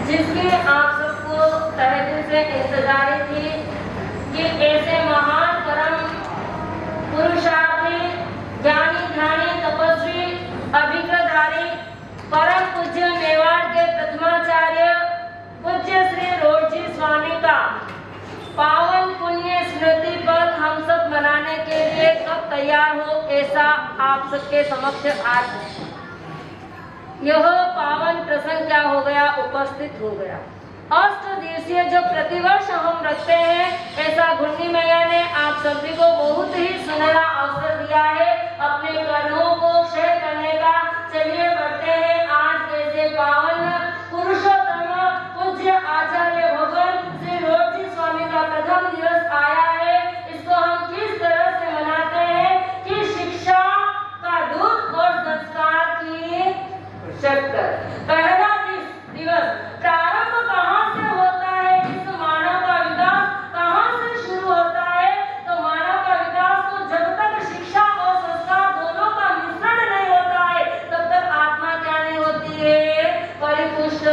जिसकी आप सबको तहे दिल से इंतजारी थी कि ऐसे महान परम पुरुषार्थी ज्ञानी ध्यानी तपस्वी अभिज्ञधारी परम पूज्य मेवाड़ के प्रथमाचार्य पूज्य श्री रोडजी स्वामी का पावन पुण्य स्मृति पर हम सब मनाने के लिए कब तैयार हो, ऐसा आप सबके समक्ष आज यह पावन प्रसंग क्या हो गया, उपस्थित हो गया। अष्ट दिवसीय जो प्रतिवर्ष हम रखते हैं, ऐसा घुन्नी मैया ने आप सभी को बहुत ही सुनहरा अवसर दिया है अपने कर्मों को क्षय करने का। चलिए बढ़ते हैं आज ऐसे पावन पुरुषोत्तम पूज्य आचार्य भगवान श्री रोडजी स्वामी का प्रथम दिवस आया है। इसको हम किस तरह से मनाते हैं कि शिक्षा का दूत और संस्कार की शक्कर। पहला दिवस प्रारंभ कहाँ से होता है, इस मानव का विकास कहाँ से शुरू होता है, तो मानव का विकास तो जब तक शिक्षा और संस्कार दोनों का मिश्रण नहीं होता है तब तक आत्मा क्या नहीं होती है, परिपुष्ट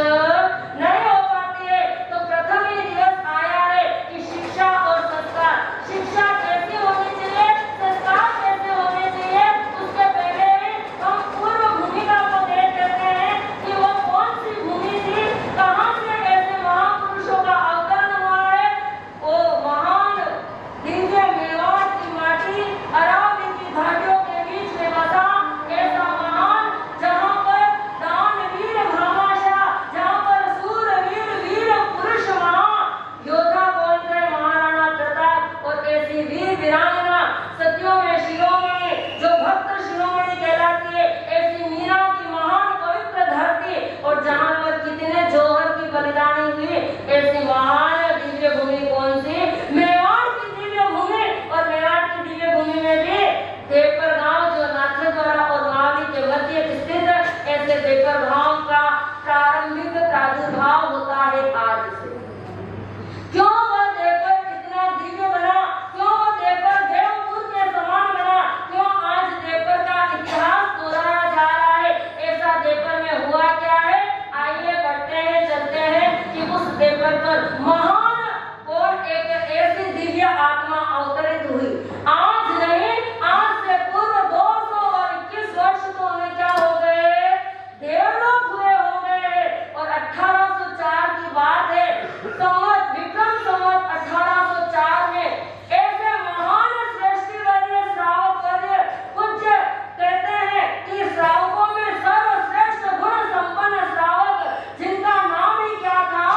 नहीं हो पाती है। तो प्रथम ये दिवस आया है कि शिक्षा और संस्कार, शिक्षा कैसे होनी चाहिए, संस्कार कैसे होने चाहिए, उसके पहले हम पूर्व भूमिका को देख लेते हैं कि वो कौन सी भूमि थी, कहाँ से ऐसे महापुरुषों का अवतरण हुआ है। वो महान दिव्य मेवाड़ की माटी अरावली की घाटियों के बीच में बसा ऐसा महान, जहाँ पर दानवीर भामाशाह, जहाँ पर सूरवीर वीर पुरुष योद्धा कौन थे, महाराणा प्रताप। और ऐसी वीर वीरांगना सतियों में शिरोमणि, जो भक्त शिरोमणि कहलाती है, ऐसी मीरा की महान पवित्र धरती, और जहाँ पर कितने जौहर की बलिदानी हुई, ऐसी महान दिव्य भूमि कौन सी, मेवाड़ की दिव्य भूमि। और मेवाड़ की दिव्य भूमि में भी देवपर गांव जो नाथद्वारा और मावली के मध्य स्थित, ऐसे देवपर गांव का प्रारंभिक प्रादुर्भाव होता है आज से। क्यों वह देवपर इतना दिव्य बना, क्यों वह देवपर देवपुर के समान बना, क्यों आज देवपर का इतिहास दोहराया जा रहा है, ऐसा देवपर में हुआ क्या है। आइए बढ़ते हैं, चलते हैं कि उस देवपर पर महान और एक ऐसी दिव्य आत्मा अवतरित हुई। आज नहीं, आज से पूर्व 221 वर्ष तो उन्हें क्या हो गए, देवलोक हुए हो गए। और 1804 की बात है, संवत विक्रम संवत 1804 में ऐसे महान श्रेष्ठवर्य श्रावकवर्य पूज्य कहते हैं कि श्रावकों में सर्वश्रेष्ठ गुण संपन्न श्रावक, जिनका नाम ही क्या था,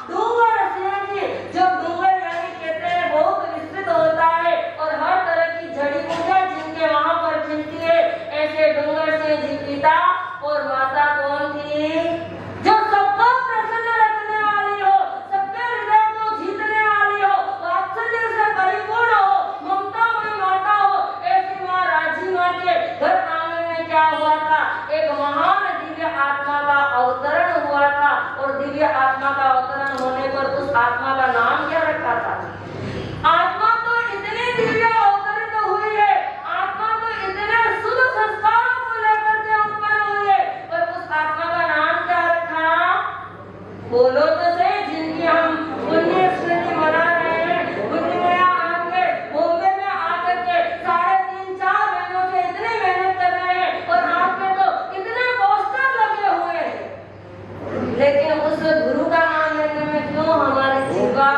डूंगर सिंह जी। जो डूंगर यानी कहते हैं बहुत विस्तृत होता है और हर तरह की जड़ी बूटियां जिनके वहां पर खिलती है, ऐसे डूंगर सिंह जी पिता और माता कौन थी, जो सबको प्रसन्न रखने वाली हो, सबके हृदय को जीतने वाली हो, वात्सल्य से परिपूर्ण हो, ममतामयी माता हो। ऐसी माँ राजी माँ के घर आंगन में क्या हुआ था, एक महान दिव्य आत्मा का अवतरण हुआ था। और दिव्य आत्मा का अवतरण होने पर उस आत्मा का नाम क्या रखा था। आत्मा तो इतनी दिव्य अवतरित हुई है, आत्मा तो इतने शुद्ध संस्कारों को लेकर के उत्पन्न हुई है, पर उस आत्मा का नाम क्या रखा, बोलो तो सही, जिनकी हम पुण्य स्मृति मना रहे हैं। बुद्धि में आके बॉम्बे में आकर के 3.5-4 महीनों से इतनी मेहनत कर रहे हैं और आप में तो इतने पोस्टर लगे हुए हैं, लेकिन उस गुरु का नाम लेने में क्यों हमारे जीवा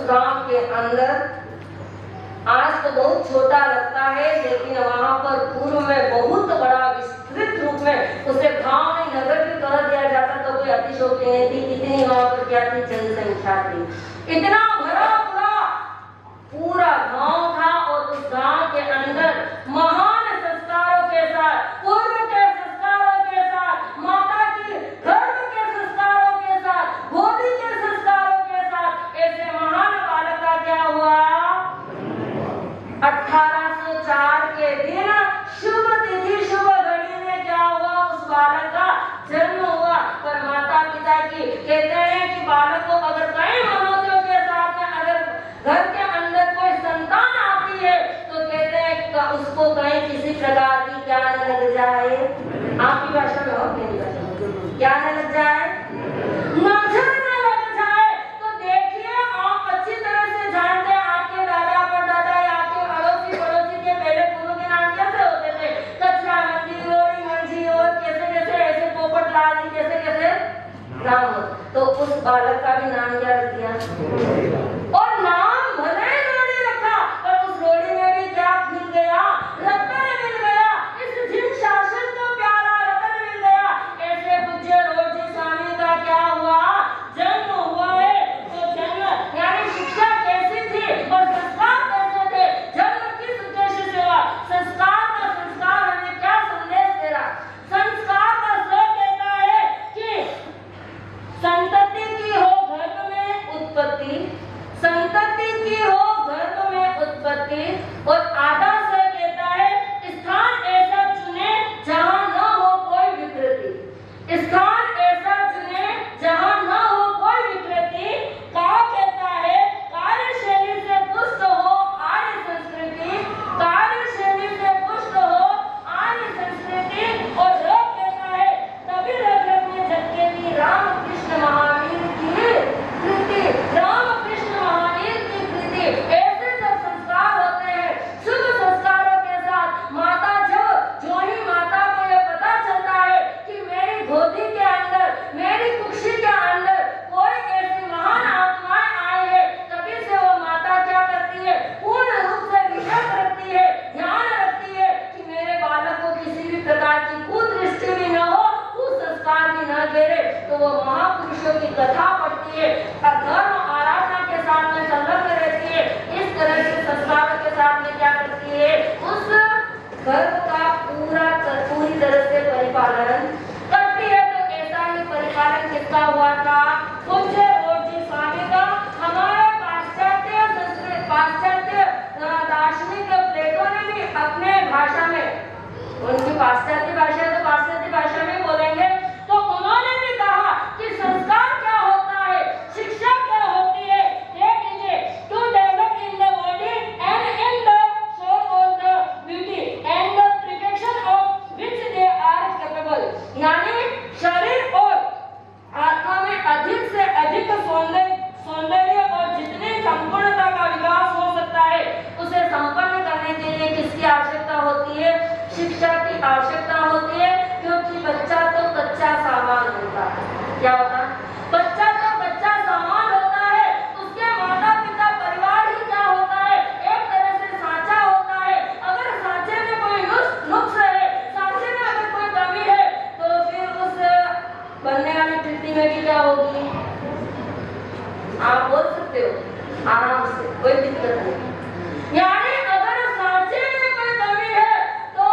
गांव के अंदर आज तो बहुत छोटा लगता है, लेकिन वहां पर पूर्व में बहुत बड़ा विस्तृत रूप में उसे गांव नहीं नगर भी कह दिया जाता तो कोई अतिशयोक्ति नहीं थी। कितनी वहां पर क्या थी, जनसंख्या थी, इतना भरा पूरा गांव था। और उस गांव के अंदर महान संस्कारों के साथ, पूर्व के संस्कारों के साथ, माता की धर्म के संस्कारों के साथ, गोदी के संस्कारों के साथ ऐसे महान बालक का क्या हुआ, 1804 के दिन शुभ तिथि शुभ घड़ी में क्या हुआ, उस बालक का जन्म हुआ। पर माता पिता की कहते हैं कि बालक को अगर कई मनोतियों के साथ में अगर घर के अंदर कोई संतान आती है तो कहते हैं उसको कहीं किसी प्रकार की क्या न लग जाए, आपकी भाषा में और मेरी भाषा में क्या न लग जाए, नजर न लग जाए। तो देखिए आप अच्छी तरह से जानते हैं आपके दादा परदादा या आपके अड़ोसी पड़ोसी के पहले पूर्व के नाम कैसे होते थे, कचरा मंडी, रोड़ी मंजी और कैसे कैसे ऐसे पोपट लाल जी कैसे कैसे नाम। तो उस बालक का भी नाम क्या रख दिया, और नाम भले ही रोड़ी रखा पर उस रोड़ी में भी क्या मिल गया, रतन मिल गया। इस जिन शासन को प्यारा रतन मिल गया। ऐसे पूज्य रोजी स्वामी का क्या हुआ, जन्म हुआ है। तो जन्म यानी शिक्षा कैसी थी और संस्कार कैसे थे, जन्म किस उद्देश्य से हुआ, संस्कार का संस्कार हमें क्या संदेश दे रहा, संस्कार का श्लोक कहता है कि संतति की हो गर्भ में उत्पत्ति, संतति की हो गर्भ में उत्पत्ति, और आधा से कहता है स्थान ऐसा चुने जहां न हो कोई विकृति, स्थान ऐसा चुने जहां न हो कोई विकृति। का कहता है कार्यशैली से पुष्ट हो आर्य संस्कृति, कार्यशैली से पुष्ट हो आर्य संस्कृति। और रब कहता है तभी रग में झटके भी रामकृष्ण महावीर की कृति, रामकृष्ण महावीर की कृति। ऐसे जब संस्कार होते हैं शुभ संस्कारों के साथ, माता जो ही माता को यह पता चलता है कि मेरी गोदी के अंदर, मेरी कुक्षी के अंदर कोई ऐसी महान आत्माएं आई है, तभी से वो माता क्या करती है, पूर्ण रूप से विश्वास रखती है, ध्यान रखती है कि मेरे बालक को किसी भी प्रकार की कुदृष्टि भी न हो, कुसंस्कार भी न घेरे। तो वो महापुरुषों की कथा पढ़ती है और धर्म आराधना के साथ में संलग्न रहती है। इस तरह के संस्कारों के साथ में क्या करती है, उस गर्भ का पूरी तरह से परिपालन करती है। तो ऐसा ही परिपालन किसका हुआ था, पूज्य रोजी स्वामी का। हमारे पाश्चात्य संस्कृत, पाश्चात्य दार्शनिक प्लेटो ने भी अपने भाषा में, उनकी पाश्चात्य भाषा तो पाश्चात्य भाषा में बोलेंगे, तो उन्होंने भी कहा कि संस्कार क्या होता है, शिक्षा क्या होती है। देख लीजिए, to develop in the body and in the soul of the beauty and the perfection of which they are capable. यानी शरीर और आत्मा में अधिक से अधिक सौंदर्य और जितनी संपूर्णता का विकास हो सकता है, उसे संपन्न करने के लिए किसकी आवश्यकता होती है, शिक्षा की आवश्यकता होती है। क्योंकि बच्चा तो कच्चा सामान होता है, क्या होता है, बच्चा तो कच्चा सामान होता है। उसके माता पिता परिवार ही क्या होता है, एक तरह से सांचा होता है। अगर सांचे में कोई नुक्स है, सांचे में अगर कोई कमी है, तो फिर उस बनने वाली कृति में भी क्या होगी, आप बोल सकते हो आराम से, कोई दिक्कत नहीं। यानी अगर सांचे में कोई कमी है तो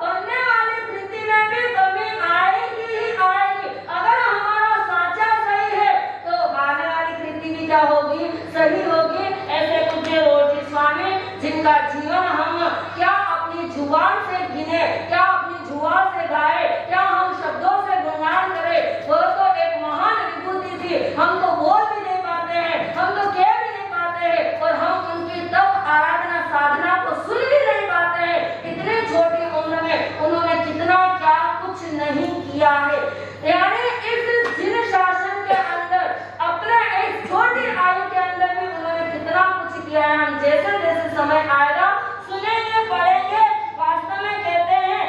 बनने वाली कृति में भी कमी आएगी ही आएगी। अगर हमारा सांचा सही है तो बनने वाली कृति भी क्या होगी, सही होगी। ऐसे पूज्य रोजी स्वामी, जिनका जीवन हम क्या अपनी जुबान से गिने, क्या अपनी जुबान से गाए, क्या हम शब्दों से गुणगान करें, वो तो एक महान विभूति थी। हम तो बोल भी नहीं पाते हैं, हम तो कह भी नहीं पाते हैं, और हम उनकी तप आराधना साधना को सुन भी नहीं पाते हैं। इतनी छोटी उम्र में उन्होंने कितना क्या कुछ नहीं किया है। यानी इस जिन शासन के अंदर, अपने एक छोटी आयु के अंदर भी उन्होंने कितना कुछ किया है। हम जैसे जैसे समय आएगा सुनेंगे, पढ़ेंगे। वास्तव में कहते हैं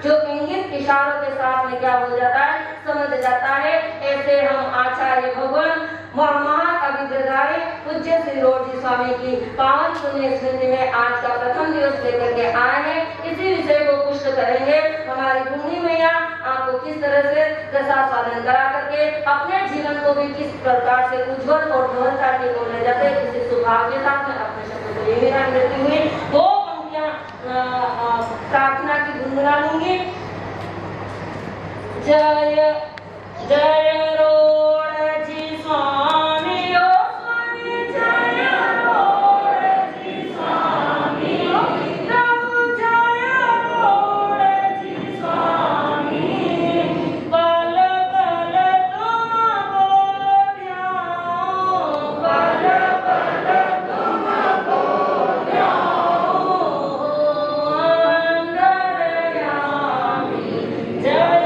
जो इंगित इशारों के साथ में क्या हो जाता है, समझ जाता है। ऐसे हम आचार्य भगवान महान अभिग्रधारी पूज्य श्री रोड जी स्वामी की पावन पुण्य स्मृति में आज का प्रथम दिवस लेकर के आए हैं। इसी विषय को पुष्ट करेंगे। हमारी भूमि मैया आपको किस तरह से रसास्वादन करा करके अपने जीवन को भी किस प्रकार से उज्जवल और धवलता की ओर ले जाते हैं, इसी सौभाग्य के साथ में अपने शब्द को विराम देती हुई दो पंक्तियां प्रार्थना की गुनगुना लूंगी। जय जय रोड जी स्वामी, ओ स्वामी जय रोड जी स्वामी, प्रभु जय रोड जी स्वामी, पल पल तुमको ध्याऊं, पल पल तुमको ध्याऊं, अंतर्यामी जय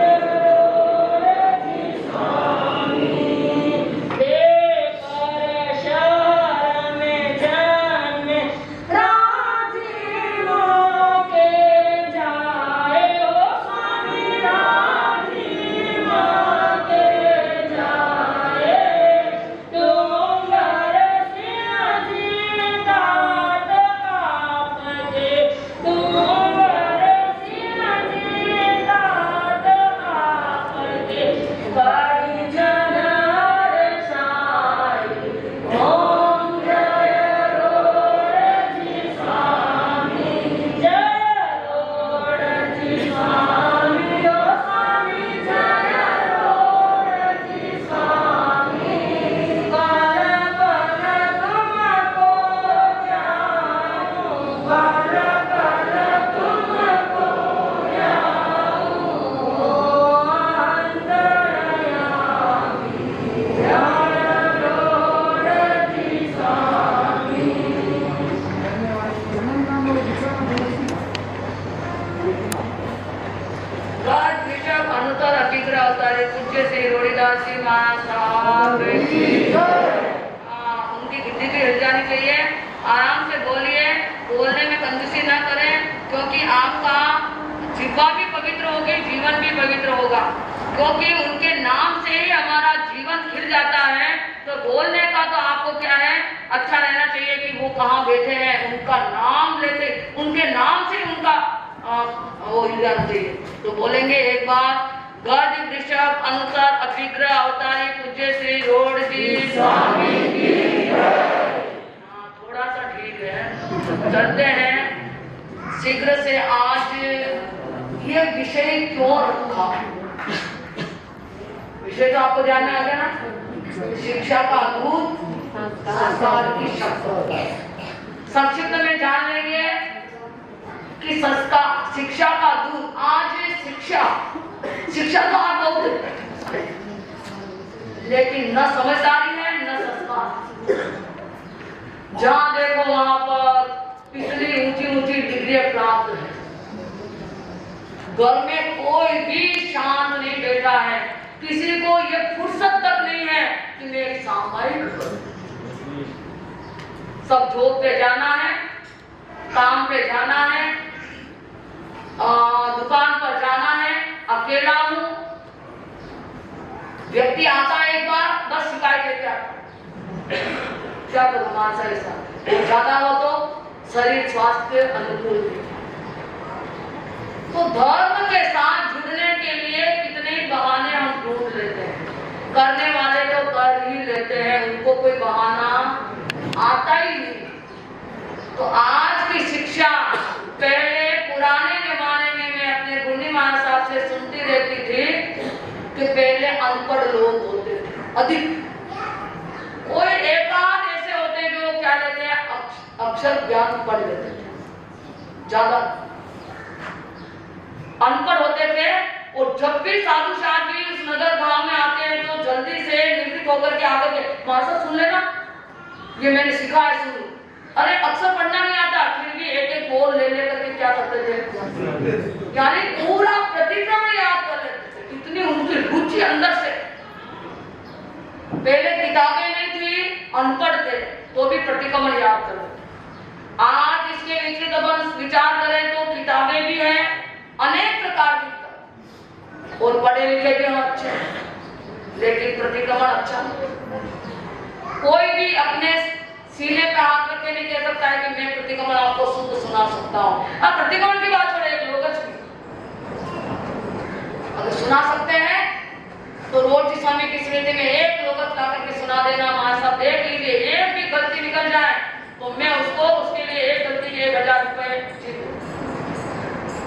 उनकी गिद्दी भी हिल जानी चाहिए। आराम से बोलिए, बोलने में कंजूसी ना करें, क्योंकि आपका जिह्वा भी पवित्र होगी, जीवन भी पवित्र होगा, क्योंकि उनके नाम से ही हमारा जीवन खिल जाता है। तो बोलने का तो आपको क्या है, अच्छा रहना चाहिए कि वो कहाँ बैठे हैं, उनका नाम लेते, उनके नाम से उनका वो हिल जाना चाहिए। तो बोलेंगे एक बार, गज वृषभ अनुसार अभिग्रह अवतारी पूज्य श्री रोड जी स्वामी की जय। थोड़ा सा ठीक है, चलते हैं शीघ्र से। आज ये विषय क्यों रखा, विषय तो आपको जानना है ना, शिक्षा का दूत संस्कार की शक्ति। संक्षिप्त में जान लेंगे कि संस्कार शिक्षा का दूत। आज शिक्षा तो आप बहुत, लेकिन न समझदारी है न संस्कार। जहां देखो वहां पर इतनी ऊंची ऊंची डिग्री प्राप्त है, घर में कोई भी शांत नहीं बैठा है, किसी को ये फुर्सत तक नहीं है कि मैं एक सामायिक करूं। सब जॉब पे जाना है, काम पे जाना है, दुकान पर जाना है, अकेला हूं। व्यक्ति आता है एक बार, बस शिकायत लेके आता, क्या करूं मानसा ऐसा ज्यादा हो तो शरीर स्वास्थ्य अनुकूल है। तो धर्म के साथ जुड़ने के लिए कितने बहाने हम ढूंढ लेते हैं, करने वाले तो कर ही लेते हैं, उनको कोई बहाना आता ही नहीं। तो आज की शिक्षा, पहले पुराने जमाने में मैं अपने गुंडी महाराज साहब से सुनती रहती थी कि पहले अनपढ़ लोग होते थे अधिक, कोई एकाध ऐसे होते जो क्या लेते हैं, अक्षर ज्ञान पढ़ लेते थे, ज्यादा अनपढ़ होते थे। और जब भी साधु साहब भी उस नगर गांव में आते हैं तो जल्दी से निर्मित होकर के आगे के मास्टर सुन लेना, ये मैंने सीखा है, सुन। अरे अक्षर पढ़ना नहीं आता, फिर भी एक एक बोल ले लेकर के क्या करते थे, यानी पूरा प्रतिक्रम याद कर लेते थे। इतनी उनकी रुचि अंदर से। पहले किताबें नहीं थी, अनपढ़ थे, तो भी प्रतिक्रमण याद कर लेते। आज इसके विचार करें तो किताबें भी हैं, अनेक प्रकार की और पढ़े लिखे भी हम अच्छे, लेकिन प्रतिक्रमण अच्छा। कोई भी अपने सीने पे हाथ रख के नहीं कह सकता है कि मैं प्रतिक्रमण आपको शुद्ध सुना सकता हूँ। अब प्रतिक्रमण की बात छोड़े, एक लोगज की अगर सुना सकते हैं तो रोज जी स्वामी की स्मृति में एक लोगज ला करके सुना देना। महाराज साहब देख लीजिए, एक भी गलती निकल जाए तो मैं उसको उसके लिए एक गलती के 1000 रुपए जीत।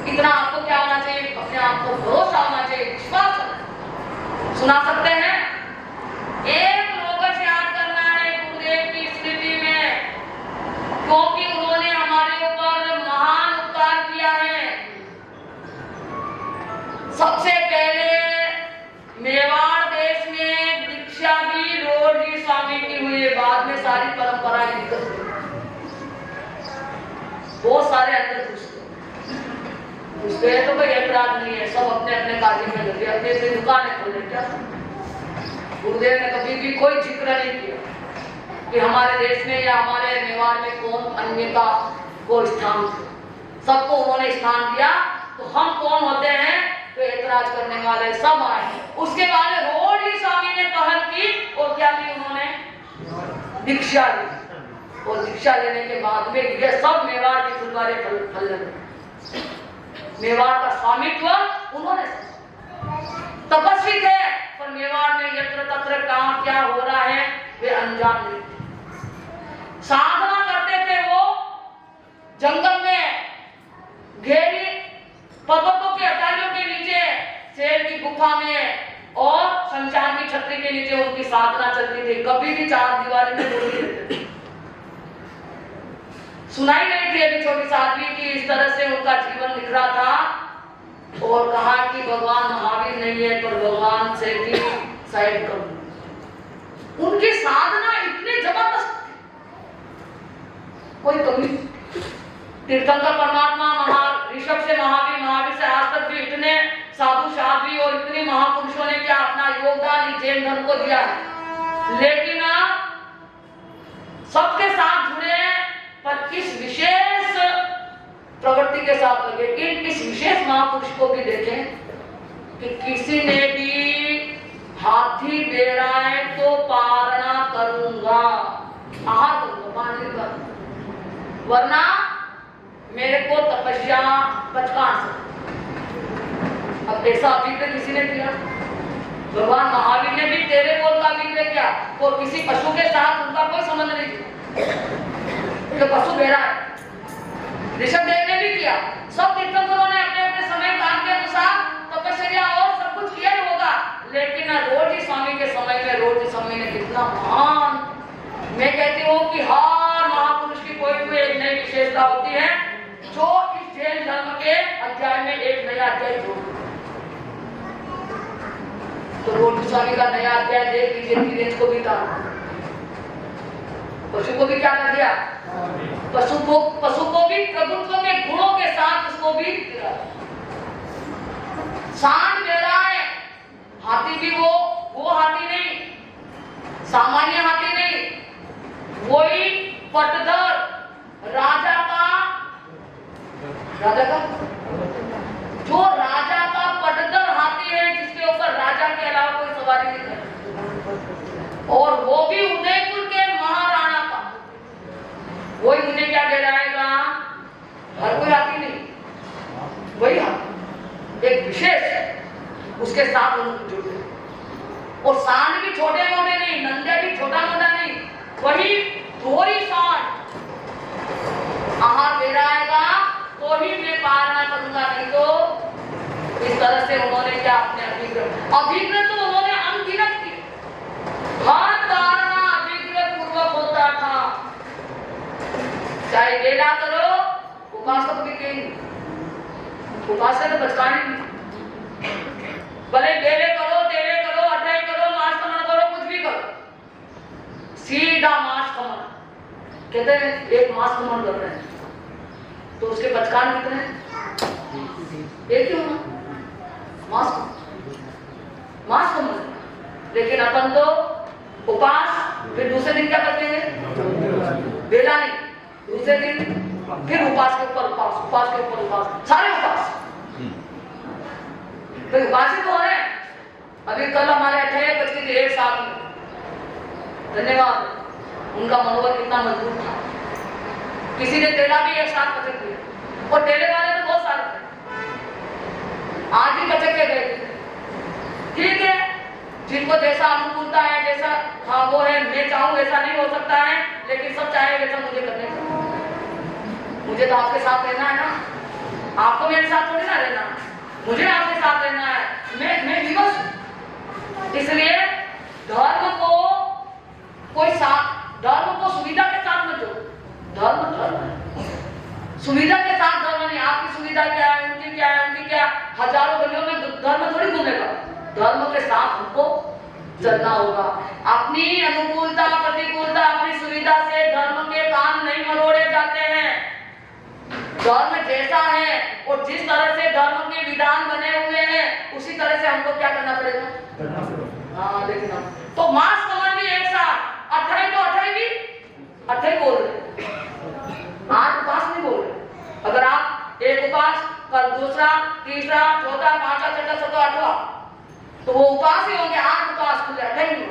इतना आपको क्या होना चाहिए? अपने आप को भरोसा होना चाहिए, विश्वास होना। सुना सकते हैं, एक लोगज याद करना है गुरुदेव की स्मृति में, क्योंकि उन्होंने हमारे ऊपर महान उपकार किया है। सबसे पहले मेवाड़ देश में दीक्षा भी रोड जी स्वामी की हुई है, बाद में सारी परंपराएं निकल गई। बहुत सारे अंदर घुसते तो कोई ऐतराज नहीं है, सब अपने अपने कार्य में लगे, अपने अपनी दुकानें खोले। क्या गुरुदेव ने कभी भी कोई जिक्र नहीं किया कि हमारे देश में या हमारे मेवाड़ में कौन अन्य का को स्थान, सबको उन्होंने स्थान दिया। तो हम कौन होते हैं तो ऐतराज करने वाले सब आए। उसके बाद रोड ही स्वामी ने पहल की और क्या ली उन्होंने? दीक्षा ली। और दीक्षा लेने के बाद में ये सब मेवाड़ के फुलवारे फल लगे। मेवाड़ का स्वामित्व उन्होंने, तपस्वी थे पर मेवाड़ में यत्र तत्र कहां क्या हो रहा है वे अनजान नहीं थे। साधना करते थे वो जंगल में, घेरी पर्वतों के अटारियों के नीचे, शेर की गुफा में और शमशान की छतरी के नीचे उनकी साधना चलती थी। कभी भी चार दीवारी में बोल नहीं रहते थे। सुनाई नहीं थी अभी छोटी साध्वी की इस तरह से उनका जीवन निखरा था। और कहा कि भगवान महावीर नहीं है पर भगवान से भी साइड करो। उनकी साधना इतनी जबरदस्त थी, कोई कमी। तीर्थंकर परमात्मा ऋषभ से महावीर, महावीर से आज तक भी इतने साधु साध्वी और इतने महापुरुषों ने क्या अपना योगदान जैन धर्म को दिया है। लेकिन सबके साथ जुड़े पर इस विशेष प्रवृत्ति के साथ लगे। इस विशेष महापुरुष को भी देखें कि किसी ने भी हाथी बेराए तो पारना करूंगा, आहार करूंगा, पानी कर, वरना मेरे को तपस्या बचकान से। अब ऐसा अभिप्राय किसी ने किया? भगवान महावीर ने भी तेरे बोल का अभिप्राय किया और किसी पशु के साथ उनका कोई संबंध नहीं था, तो पशु बेरा है। ऋषभ देव ने भी किया। सब तीर्थंकरों ने अपने अपने समय काल के अनुसार तपस्या और सब कुछ किया ही होगा, लेकिन रोड जी स्वामी के समय में रोड जी स्वामी ने कितना महान। मैं कहती हूँ कि हर महापुरुष की कोई कोई एक नई विशेषता होती है जो इस जैन धर्म के अध्याय में एक नया अध्याय जोड़। तो रोड जी स्वामी का नया अध्याय देख लीजिए, धीरेज को भी था, पशु को भी क्या कर दिया? पशु को भी प्रभुत्व के गुणों के साथ उसको भी सांड मेरा है। हाथी भी वो हाथी नहीं, सामान्य हाथी नहीं, वही पटधर राजा का जो राजा का पटधर हाथी है, जिसके ऊपर राजा के अलावा कोई सवारी नहीं करता, और वो भी उदयपुर के महाराणा का। वही मुझे क्या दे रहेगा? हर कोई हाथी नहीं, वही हाथी एक विशेष है, उसके साथ उनको जुड़े। और सांड भी छोटे मोटे नहीं, नंदे भी छोटा मोटा नहीं, वही थोड़ी सांड आहार दे रहेगा तो ही मैं पालना करूंगा, नहीं तो इस तरह से उन्होंने क्या अपने अभिग्रह तो उन्होंने अनगिनत की। हर धारणा अभिग्रह पूर्वक होता था। चाहे बेला करो, उपासक भी कहेंगे, उपासक तो बचकाने नहीं, भले बेले करो, तेरे करो, अध्याय करो, मास खमन करो, कुछ भी करो, सीधा मास खमन। कहते हैं एक मास खमन कर रहे हैं तो उसके बचकान कितने हैं? एक ही होना, मास खमन। लेकिन अपन तो उपास, फिर दूसरे दिन क्या करते हैं? बेला नहीं, दूसरे दिन फिर उपास के ऊपर उपास, उपास के ऊपर उपास, सारे उपास। तो उपासी तो हो रहे हैं। अभी कल हमारे 1:08 में, धन्यवाद, उनका मनोबल कितना मजबूत था। किसी ने तेला भी एक साथ पचक दिया और तेले वाले तो बहुत सारे थे, आज ही पचक के गए थे। ठीक है, जिनको जैसा अनुकूलता है, जैसा हाँ वो है, मैं चाहूँ ऐसा नहीं हो सकता है, लेकिन सब चाहे वैसा मुझे करने का। मुझे तो आपके साथ रहना है ना, आपको मेरे साथ थोड़ी ना रहना, मुझे आपके साथ रहना है। मैं विवश हूं, इसलिए धर्म को कोई साथ, धर्म को सुविधा के साथ मत जोड़ो। धर्म धर्म सुविधा के साथ धर्म नहीं। आपकी सुविधा क्या है, उनकी क्या है, उनकी क्या, हजारों गलियों में धर्म थोड़ी घूमेगा। धर्म के साथ हमको चलना होगा। अपनी अनुकूलता प्रतिकूलता अपनी सुविधा से धर्म के काम नहीं मरोड़े जाते हैं। धर्म जैसा है और जिस तरह से धर्म के विधान बने हुए हैं उसी तरह से हमको क्या करना पड़ेगा। हाँ देखना, तो मास कमर भी एक साथ, अठाई तो अठाई भी अठाई बोल रहे, आज उपास नहीं बोल रहे। अगर आप एक उपास, कल दूसरा, तीसरा, चौथा, पांचवा, छठा, सातवां, आठवां, तो वो उपास ही होंगे। आज उपास खुले अठाई नहीं।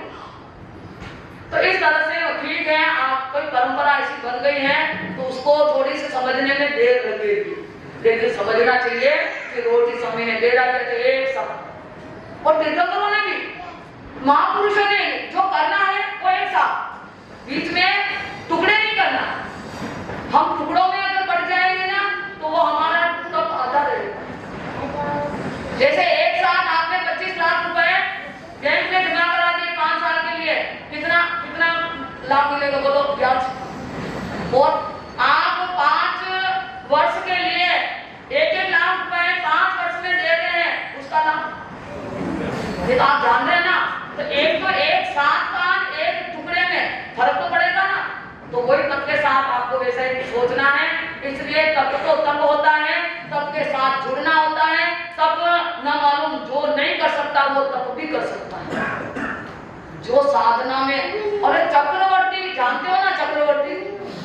तो इस तरह से ठीक है, आप कोई परंपरा ऐसी बन गई है तो उसको थोड़ी सी समझने में देर लगेगी, लेकिन समझना चाहिए कि रोटी समय में देर आ जाए एक साथ। और तीर्थंकरों ने भी, महापुरुषों ने जो करना है वो एक साथ, बीच में टुकड़े नहीं करना। हम टुकड़ों में अगर बढ़ जाएंगे ना तो वो हमारा तब आधा रहेगा। जैसे एक साथ आपने 25 लाख रुपए बैंक में जमा करा दिए 5 साल के लिए, कितना कितना लाभ मिलेगा बोलो ब्याज। और आप 5 वर्ष के लिए 1-1 लाख रुपए 5 वर्ष में दे रहे हैं, उसका लाभ ये आप जान रहे हैं ना। तो एक साथ का एक टुकड़े में फर्क तो पड़ेगा ना। तो वही तब के साथ आपको वैसा ही सोचना है। इसलिए तब तो तब होता है, तब के साथ जुड़ना होता है। तब न मालूम जो नहीं कर सकता वो तब भी कर सकता है। जो साधना में, और चक्रवर्ती जानते हो ना, चक्रवर्ती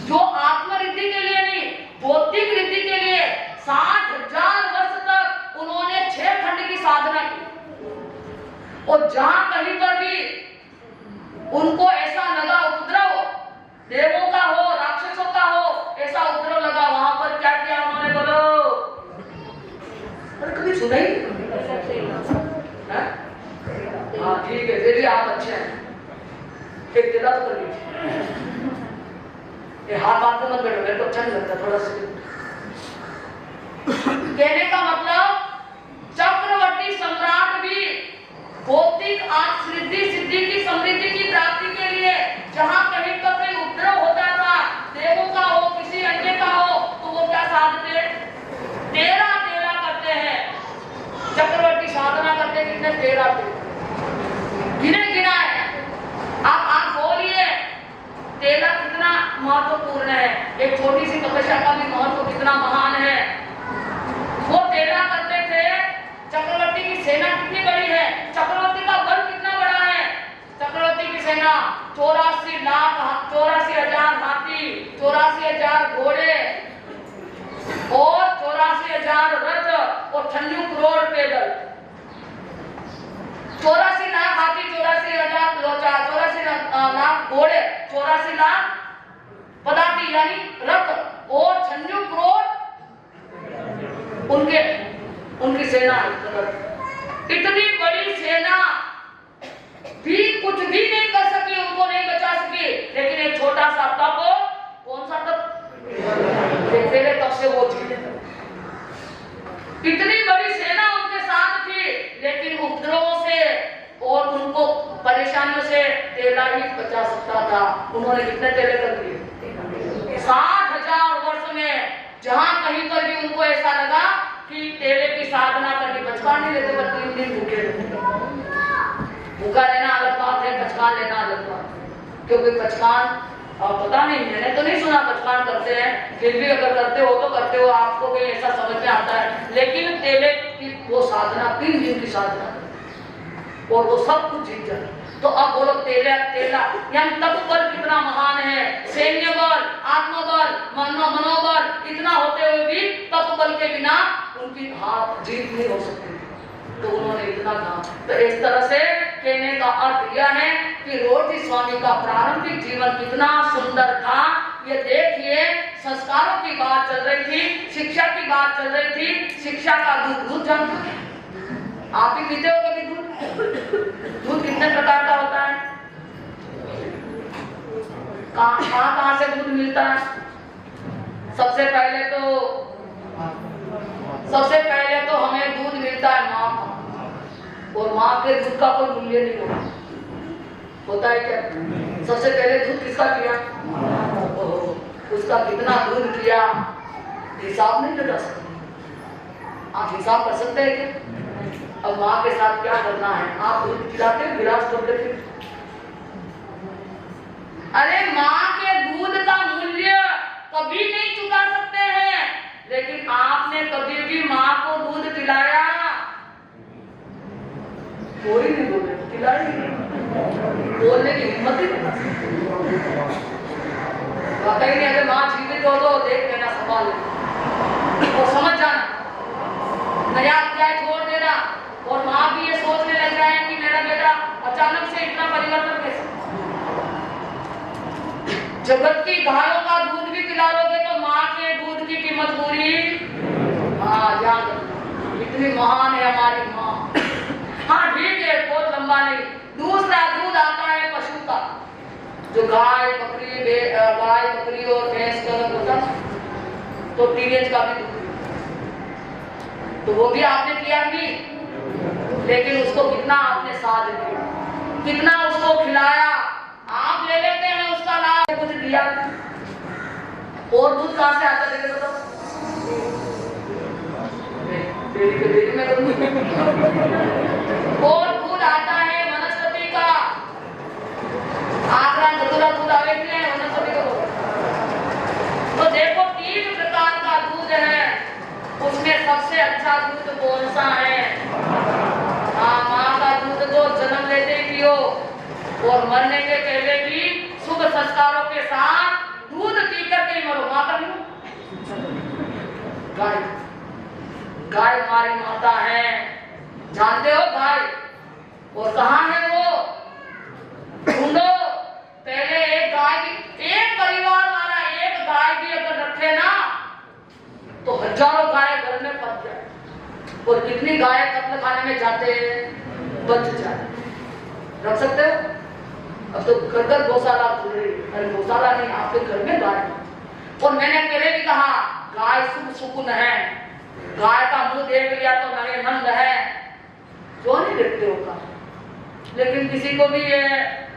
जो आत्मरिद्धि के लिए नहीं बौद्धिक रिद्धि के लिए 60,000 वर्ष तक उन्होंने 6 खंड की साधना की। और जहां कहीं पर भी उनको ऐसा लगा उपद्रव, देवों का हो राक्षसों का हो, ऐसा उपद्रव लगा, वहां पर क्या किया उन्होंने बोलो? अरे कभी सुना ही? हाँ ठीक है, फिर भी आप अच्छे हैं, एक दिला तो कर लीजिए। ये हाथ बात को मत बैठो, मेरे को अच्छा नहीं लगता थोड़ा सा। कहने का मतलब चक्रवर्ती सम्राट भी भौतिक सिद्धि की समृद्धि की प्राप्ति के लिए जहां कहीं पर कोई उपद्रव होता था, देवों का हो किसी अन्य का हो, तो वो क्या साधते? तेरा करते हैं। चक्रवर्ती साधना करते कितने? 13 गिना है। आप बोलिए 13 कितना महत्वपूर्ण है। एक छोटी सी तपस्या का भी महत्व कितना महान है। वो 13 करते थे। चक्रवर्ती की सेना कितनी बड़ी है, चक्रवर्ती का बल कितना बड़ा है। चक्रवर्ती की सेना 84,000 हाथी, 84,000 घोड़े और 84,000 रथ और 96 करोड़ पैदल। 84 लाख हाथी, 84,000 लोचा, 84 लाख घोड़े, 84 लाख पदाति यानी रथ और 96 करोड़ उनकी सेना है। इतनी बड़ी सेना भी कुछ भी नहीं कर सकी, उनको नहीं बचा सकी। लेकिन एक छोटा सा तप, कौन सा तप? तेरे तप से वो जीते। इतनी बड़ी सेना उनके साथ थी, लेकिन उपद्रवों से और उनको परेशानियों से तेला ही बचा सकता था। उन्होंने कितने तेले कर दिए? 60,000 वर्ष में जहां कहीं पर भी उनको ऐसा लगा कि तेले की साधना करनी, पचकान नहीं लेते पर 3 दिन भूखे रहते। भूखा रहना अलग बात है, पचकान लेना अलग बात है। क्योंकि पचकान पता नहीं, मैंने तो नहीं सुना पचकान करते हैं, फिर भी अगर करते हो तो करते हो, आपको भी ऐसा समझ में आता है। लेकिन तेले की वो साधना 3 दिन की साधना और वो सब कुछ जीत जाए। तो अब बोलो तेला यानी तप बल कितना महान है। सैन्य बल, आत्मबल, मनोबल इतना होते हुए भी तप बल के बिना उनकी हाथ जीत नहीं हो सकती। तो इतना था। तो इस तरह से कहने का अर्थ यह है कि रोजी स्वामी का प्रारंभिक जीवन कितना सुंदर था। ये देखिए, संस्कारों की बात चल रही थी, शिक्षा की बात चल रही थी। शिक्षा का दूध जानते हो? आप ही पीते हो कभी दूध? दूध कितने प्रकार का होता है? कहाँ से दूध मिलता है? सबसे पहले तो हमें दूध मिलता है माँ का, और माँ के दूध का कोई मूल्य नहीं होता है क्या? सबसे पहले दूध किसका किया? उसका कितना दूध किया हिसाब नहीं लगा सकते। आप हिसाब कर सकते हैं क्या? अब माँ के साथ क्या करना है? आप दूध पिलाते हो, गिलास तोड़ देते। अरे माँ के दूध का मूल्य कभी नहीं चुका सकते हैं, लेकिन आपने कभी भी माँ को दूध पिलाया? कोई नहीं बोले, पिलाया बोलने की हिम्मत ही नहीं। वाकई नहीं, अगर माँ जीवित हो तो देख लेना, सवाल और समझ जाना, नया अध्याय छोड़ देना, और माँ भी ये सोचने लग जाए कि मेरा बेटा अचानक से इतना परिवर्तन कैसे। जगत की गायों का दूध भी पिला लोगे तो माँ के दूध की कीमत पूरी। हाँ, ध्यान रखना, इतनी महान है हमारी माँ। हाँ ठीक है, बहुत लंबा नहीं। दूसरा दूध आता है पशु का, जो गाय बकरी और भैंस का होता, तो टीनेज का भी दूध, तो वो भी आपने किया भी, लेकिन उसको कितना आपने साथ दिया, कितना उसको खिलाया। आप ले लेते हैं उसका लाभ, कुछ दिया। और दूध कहाँ से आता है बताओ? और दूध आता है वनस्पति का। आगरा जदुरा दूध आवेगी है वनस्पति का। तो देखो 3 प्रकार का दूध है, उसमें सबसे अच्छा दूध कौन सा है? हाँ, माँ का दूध तो जन्म लेते ही पियो, और मरने के पहले भी शुभ संस्कारों के साथ दूध पी करके ही मरो। माता नहीं, गाय हमारी माता है, जानते हो गाय? और कहाँ है वो? ढूंढो। पहले एक परिवार वाला एक गाय भी अगर रखे ना, तो हजारों गाय घर में फंस जाए, और कितनी गाय कत्ल खाने में जाते हैं, बच जाए। रख सकते हो? अब तो घर गौशाला खुल रही है। अरे गौशाला नहीं, आपके घर में गाय। और मैंने पहले भी कहा, गाय शुभ सुकून है। गाय का मुंह देख लिया तो नंद है, जो नहीं देखते होगा। लेकिन किसी को भी ये,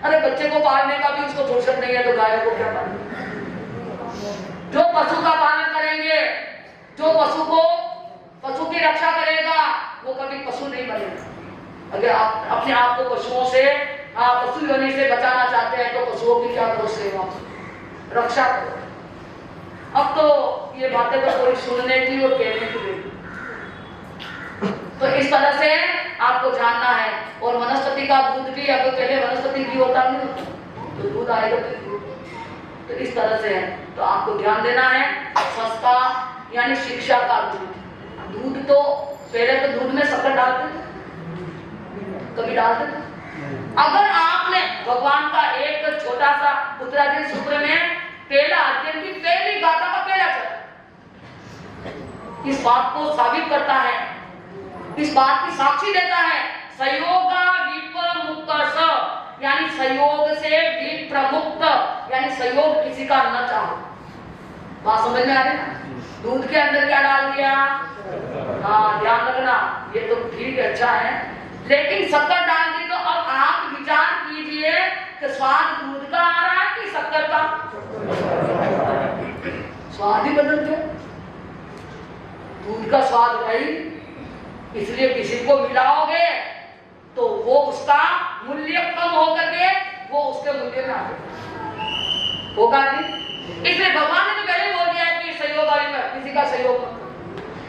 अरे बच्चे को पालने का भी उसको फुर्सत नहीं है, तो गाय को क्या पालेंगे? जो पशु का पालन करेंगे, जो पशु की रक्षा करेगा, वो कभी पशु नहीं बनेगा। अगर आप अपने आप को पशुओं से, पशु योनि से बचाना चाहते हैं, तो पशुओं की क्या करो? सेवा, रक्षा करो। अब तो ये बातें तो कोई सुनने की और कहने की नहीं। तो इस तरह से आपको जानना है। और वनस्पति का दूध भी, अगर पहले वनस्पति घी होता नहीं, तो दूध आएगा तो इस तरह से है। तो आपको ध्यान देना है। संस्कार यानी शिक्षा का दूध तो पहले तो दूध में शक्कर डालते थे, कभी डालते थे? अगर आपने भगवान का एक छोटा सा उत्तराधीन सूत्र में पहला अध्ययन की पहली गाथा का पहला चरण इस बात को साबित करता है, इस बात की साक्षी देता है। संयोगा विप्रमुक्त, यानी संयोग से विप्रमुक्त, यानी संयोग किसी का न चाहो। बात समझ में आ रही ना? दूध के अंदर क्या डाल दिया? हाँ, ध्यान रखना, ये तो ठीक है, अच्छा है, लेकिन शक्कर डाल दी। तो अब आप विचार कीजिए कि स्वाद दूध का आ रहा है कि शक्कर का? स्वाद ही बदल गया। दूध का स्वाद भाई, इसलिए किसी को मिलाओगे तो वो उसका मूल्य कम होकर के वो उसके मूल्य में आ जाएगा, होगा नहीं। इसलिए भगवान ने तो पहले बोल दिया है कि सहयोग वाली में किसी का सहयोग मत करो,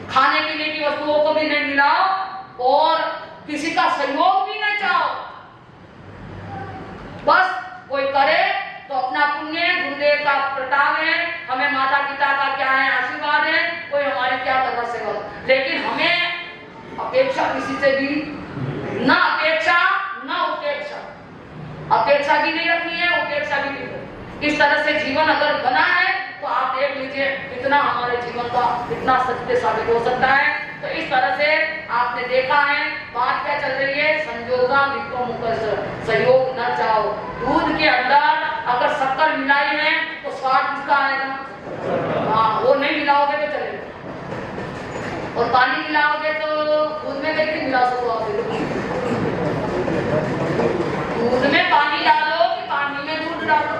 खाने पीने की वस्तुओं को भी नहीं मिलाओ और किसी का सहयोग भी नहीं चाहो। बस कोई करे तो अपना पुण्य, गुरुदेव का प्रताप है, हमें माता पिता का क्या है आशीर्वाद है, कोई हमारी क्या करना सेवा, लेकिन हमें अपेक्षा किसी से भी न अपेक्षा न उपेक्षा, अपेक्षा भी नहीं रखनी है, उपेक्षा भी नहीं रखनी। इस तरह से जीवन अगर बना है तो आप देख लीजिए कितना हमारे जीवन का कितना सत्य साबित हो सकता है। तो इस तरह से आपने देखा है बात क्या चल रही है, संयोगा विको मुकस, सहयोग न चाहो। दूध के अंदर अगर शक्कर मिलाई है तो स्वाद किसका आएगा? हाँ, वो नहीं मिलाओगे तो चलेगा। और पानी मिलाओगे तो दूध में कैसे मिला सको आप? दूध में पानी डालो कि पानी में दूध डालो,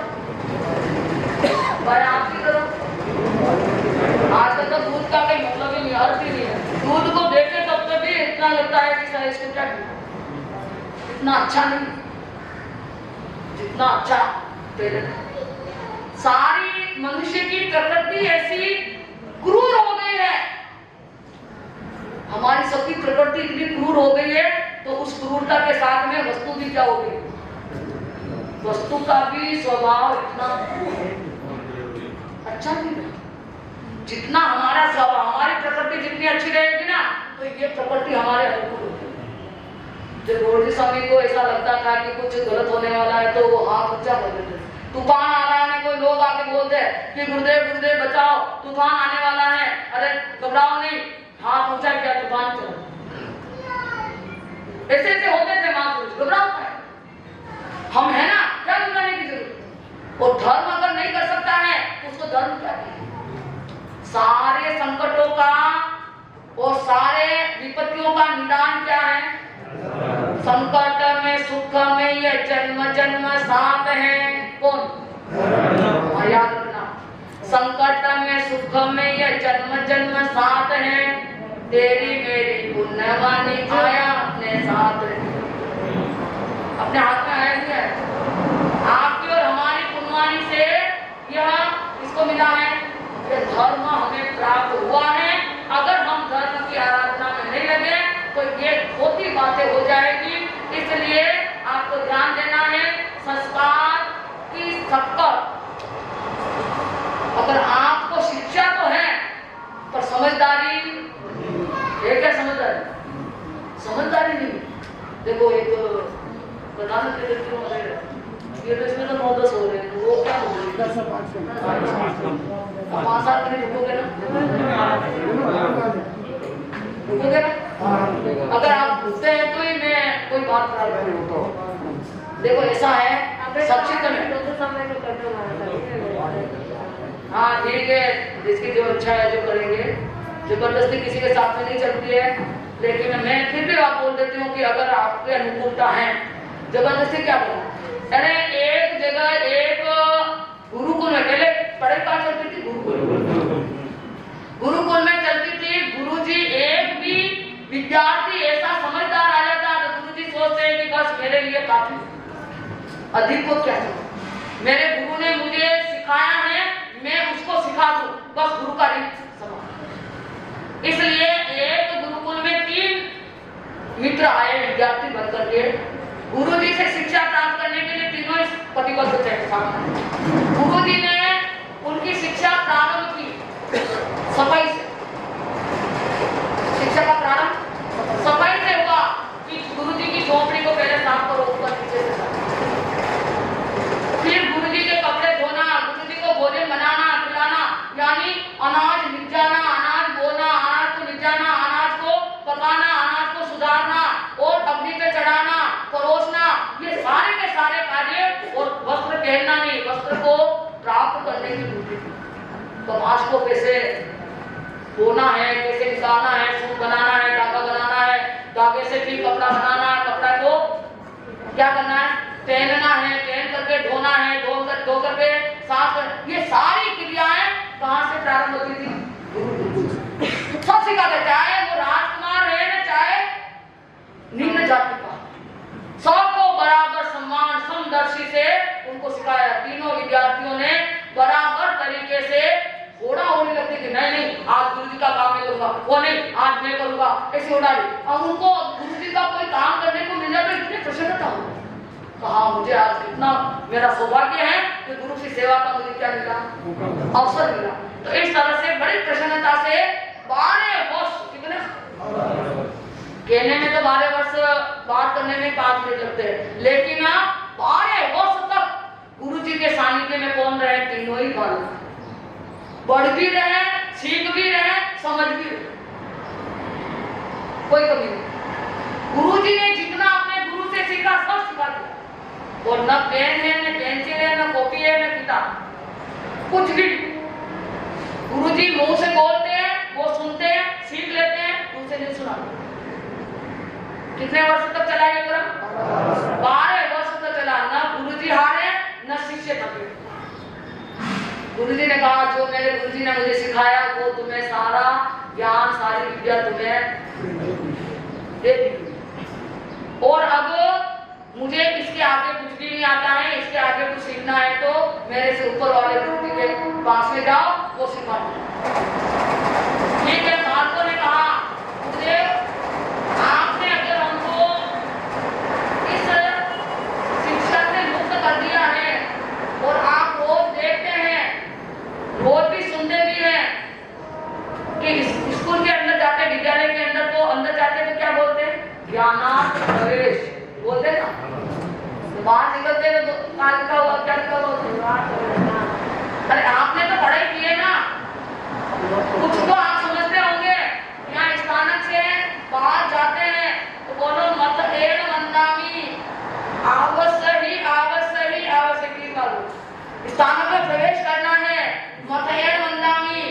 आप ही करो। आजकल तो दूध का कोई मतलब ही नहीं, अर्थ ही नहीं है। दूध को देखे तब तो भी इतना लगता है कि सर इसको क्या इतना अच्छा नहीं, जितना अच्छा पहले। सारी मनुष्य की प्रकृति ऐसी क्रूर हो गई है, हमारी सबकी प्रकृति इतनी क्रूर हो गई है, तो उस क्रूरता के साथ में वस्तु भी क्या हो गई, वस्तु का भी स्वभाव इतना अच्छा नहीं है। जितना हमारा स्वभाव, हमारी प्रकृति जितनी अच्छी रहेगी ना, तो ये प्रकृति हमारे अनुकूल होगी। जब रोजी स्वामी को ऐसा लगता था कि कुछ गलत होने वाला है तो वो हाथ ऊंचा कर देते, तूफान आ रहा है, कोई लोग आके बोलते हैं कि गुरुदेव गुरुदेव बचाओ, तूफान आने वाला है, अरे घबराओ नहीं, हाथ ऊंचा किया, तूफान चला। ऐसे ऐसे होते थे महापुरुष, घबराओ है, हम है ना, क्या घबराने की जरूरत। और धर्म अगर नहीं कर सकता है तो उसको धर्म क्या है? सारे संकटों का और सारे विपत्तियों का निदान क्या है? संकट में सुख में ये जन्म जन्म साथ है। कौन? याद रखना, संकट में सुख में ये जन्म जन्म साथ है, तेरी मेरी पुण्यवानी आया अपने साथ, अपने हाथ में आया नहीं है, आपकी और हमारी पुण्यवानी से यह इसको मिला है, ये धर्म हमें प्राप्त हुआ है। अगर हम धर्म की आराधना में नहीं लगे तो ये खोटी बातें हो जाएगी। इसलिए आपको ध्यान देना है, संस्कार की शक्कर, अगर आपको शिक्षा तो है पर समझदारी है, क्या समझदारी? समझदारी नहीं। देखो एक प्रधानमंत्री ये तो इसमें तो 9-10 हो रहे हैं, वो क्या हो रही है? 5 साल के लिए रुकोगे ना? रुकोगे ना? अगर आप पूछते हैं तो ही मैं कोई बात करा रहा हूँ। देखो ऐसा है, संक्षिप्त में, हाँ ठीक है, जिसकी जो इच्छा है जो करेंगे, जबरदस्ती किसी के साथ में नहीं चलती है, लेकिन मैं फिर भी आप बोल देती हूँ कि अगर आपके अनुकूलता है, जबरदस्ती क्या करूँ? अरे एक जगह एक गुरुकुल में, पहले पढ़ाई कहाँ चलती थी? गुरुकुल में चलती थी। गुरुजी एक भी विद्यार्थी ऐसा समझदार आ जाता तो गुरुजी सोचते हैं कि बस मेरे लिए काफी, अधिक को क्या चाहिए, मेरे गुरु ने मुझे सिखाया है, मैं उसको सिखा दूं, बस गुरु का रीत समझ। इसलिए एक गुरुकुल में 3 मित्र आए विद्यार्थी बनकर के, गुरुजी से शिक्षा प्राप्त करने के लिए तीनों प्रतिबद्ध थे। गुरुजी ने उनकी शिक्षा प्रारंभ की सफाई से, शिक्षा का प्रारंभ सफाई से हुआ कि गुरुजी की झोपड़ी को पहले साफ करो, ऊपर नीचे से साफ, फिर गुरुजी के कपड़े धोना, गुरुजी को भोजन बनाना खिलाना, यानी अनाज निजाना, अनाज बोना, अनाज को निजाना, अनाज को पकाना, अनाज को सुधारना और अग्नि पे चढ़ाना, परोसना, ये सारे के सारे कार्य, और वस्त्र पहनना नहीं, वस्त्र को प्राप्त करने की ड्यूटी थी। कमाश को कैसे धोना है, कैसे निकालना है, सूत बनाना है, धागा बनाना है, धागे से फिर कपड़ा बनाना है, कपड़ा को क्या करना है, पहनना है, पहन करके धोना है, धो करके साफ कर, ये सारी क्रियाएं कहाँ से प्रारंभ होती थी? सब सिखाते, चाहे वो राजकुमार है ना चाहे निम्न जाति का, सबको बराबर सम्मान समदर्शी से उनको सिखाया। तीनों विद्यार्थियों ने बराबर तरीके से घोड़ा होने लगती थी, नहीं नहीं आज गुरुजी का काम मैं करूंगा, वो नहीं आज मैं करूंगा, ऐसी उड़ा ली। अब उनको गुरुजी का कोई काम करने को मिल जाता इतनी प्रसन्नता हो, कहा मुझे आज कितना मेरा सौभाग्य है कि गुरु की सेवा का मुझे क्या मिला, अवसर मिला। तो इस तरह से बड़ी प्रसन्नता से 12 वर्ष, कितने कहने में तो 12 वर्ष, बात करने में 5 मिनट लगते हैं, लेकिन आप 12 वर्ष तक गुरु जी के सानिध्य में कौन रहे? तीनों ही फल, बढ़ भी रहे, सीख भी रहे, समझ भी रहे, कोई कमी नहीं। गुरु जी ने जितना अपने गुरु से सीखा सब सिखा दिया, और न पेन है, न पेंसिल है, न कॉपी है, न किताब, कुछ भी। गुरु जी मुंह से बोलते हैं, वो सुनते हैं, सीख लेते हैं, उनसे नहीं सुनाते। कितने वर्ष तक चला ये क्रम? 12 वर्ष तक चला। न गुरु जी हारे, न शिष्य थके। गुरु जी ने कहा जो मेरे गुरु जी ने मुझे सिखाया वो तुम्हें सारा ज्ञान, सारी विद्या तुम्हें दे दी, और अब मुझे इसके आगे कुछ भी नहीं आता है, इसके आगे कुछ सीखना है तो मेरे से ऊपर वाले गुरु जी के पास में जाओ, वो सिखा दो। ठीक है, बालकों ने कहा मुझे आपने अगर हमको इस शिक्षा से मुक्त कर दिया है, और आप रोज देखते हैं, रोज भी सुनते भी हैं कि स्कूल के अंदर जाते, विद्यालय के अंदर तो अंदर जाते तो क्या बोलते हैं? ज्ञानार्थ प्रवेश बोलते ना, तो बाहर निकलते तो क्या लिखा हुआ, क्या लिखा हुआ? अरे आपने तो पढ़ाई की है ना, कुछ तो आप समझते होंगे। यहाँ स्थानक से बाहर जाते हैं तो बोलो मत एड़ मंदामी, अवश्य ही आवश्यक ही करो। स्थानक में प्रवेश करना है, मत एड़ मंदामी,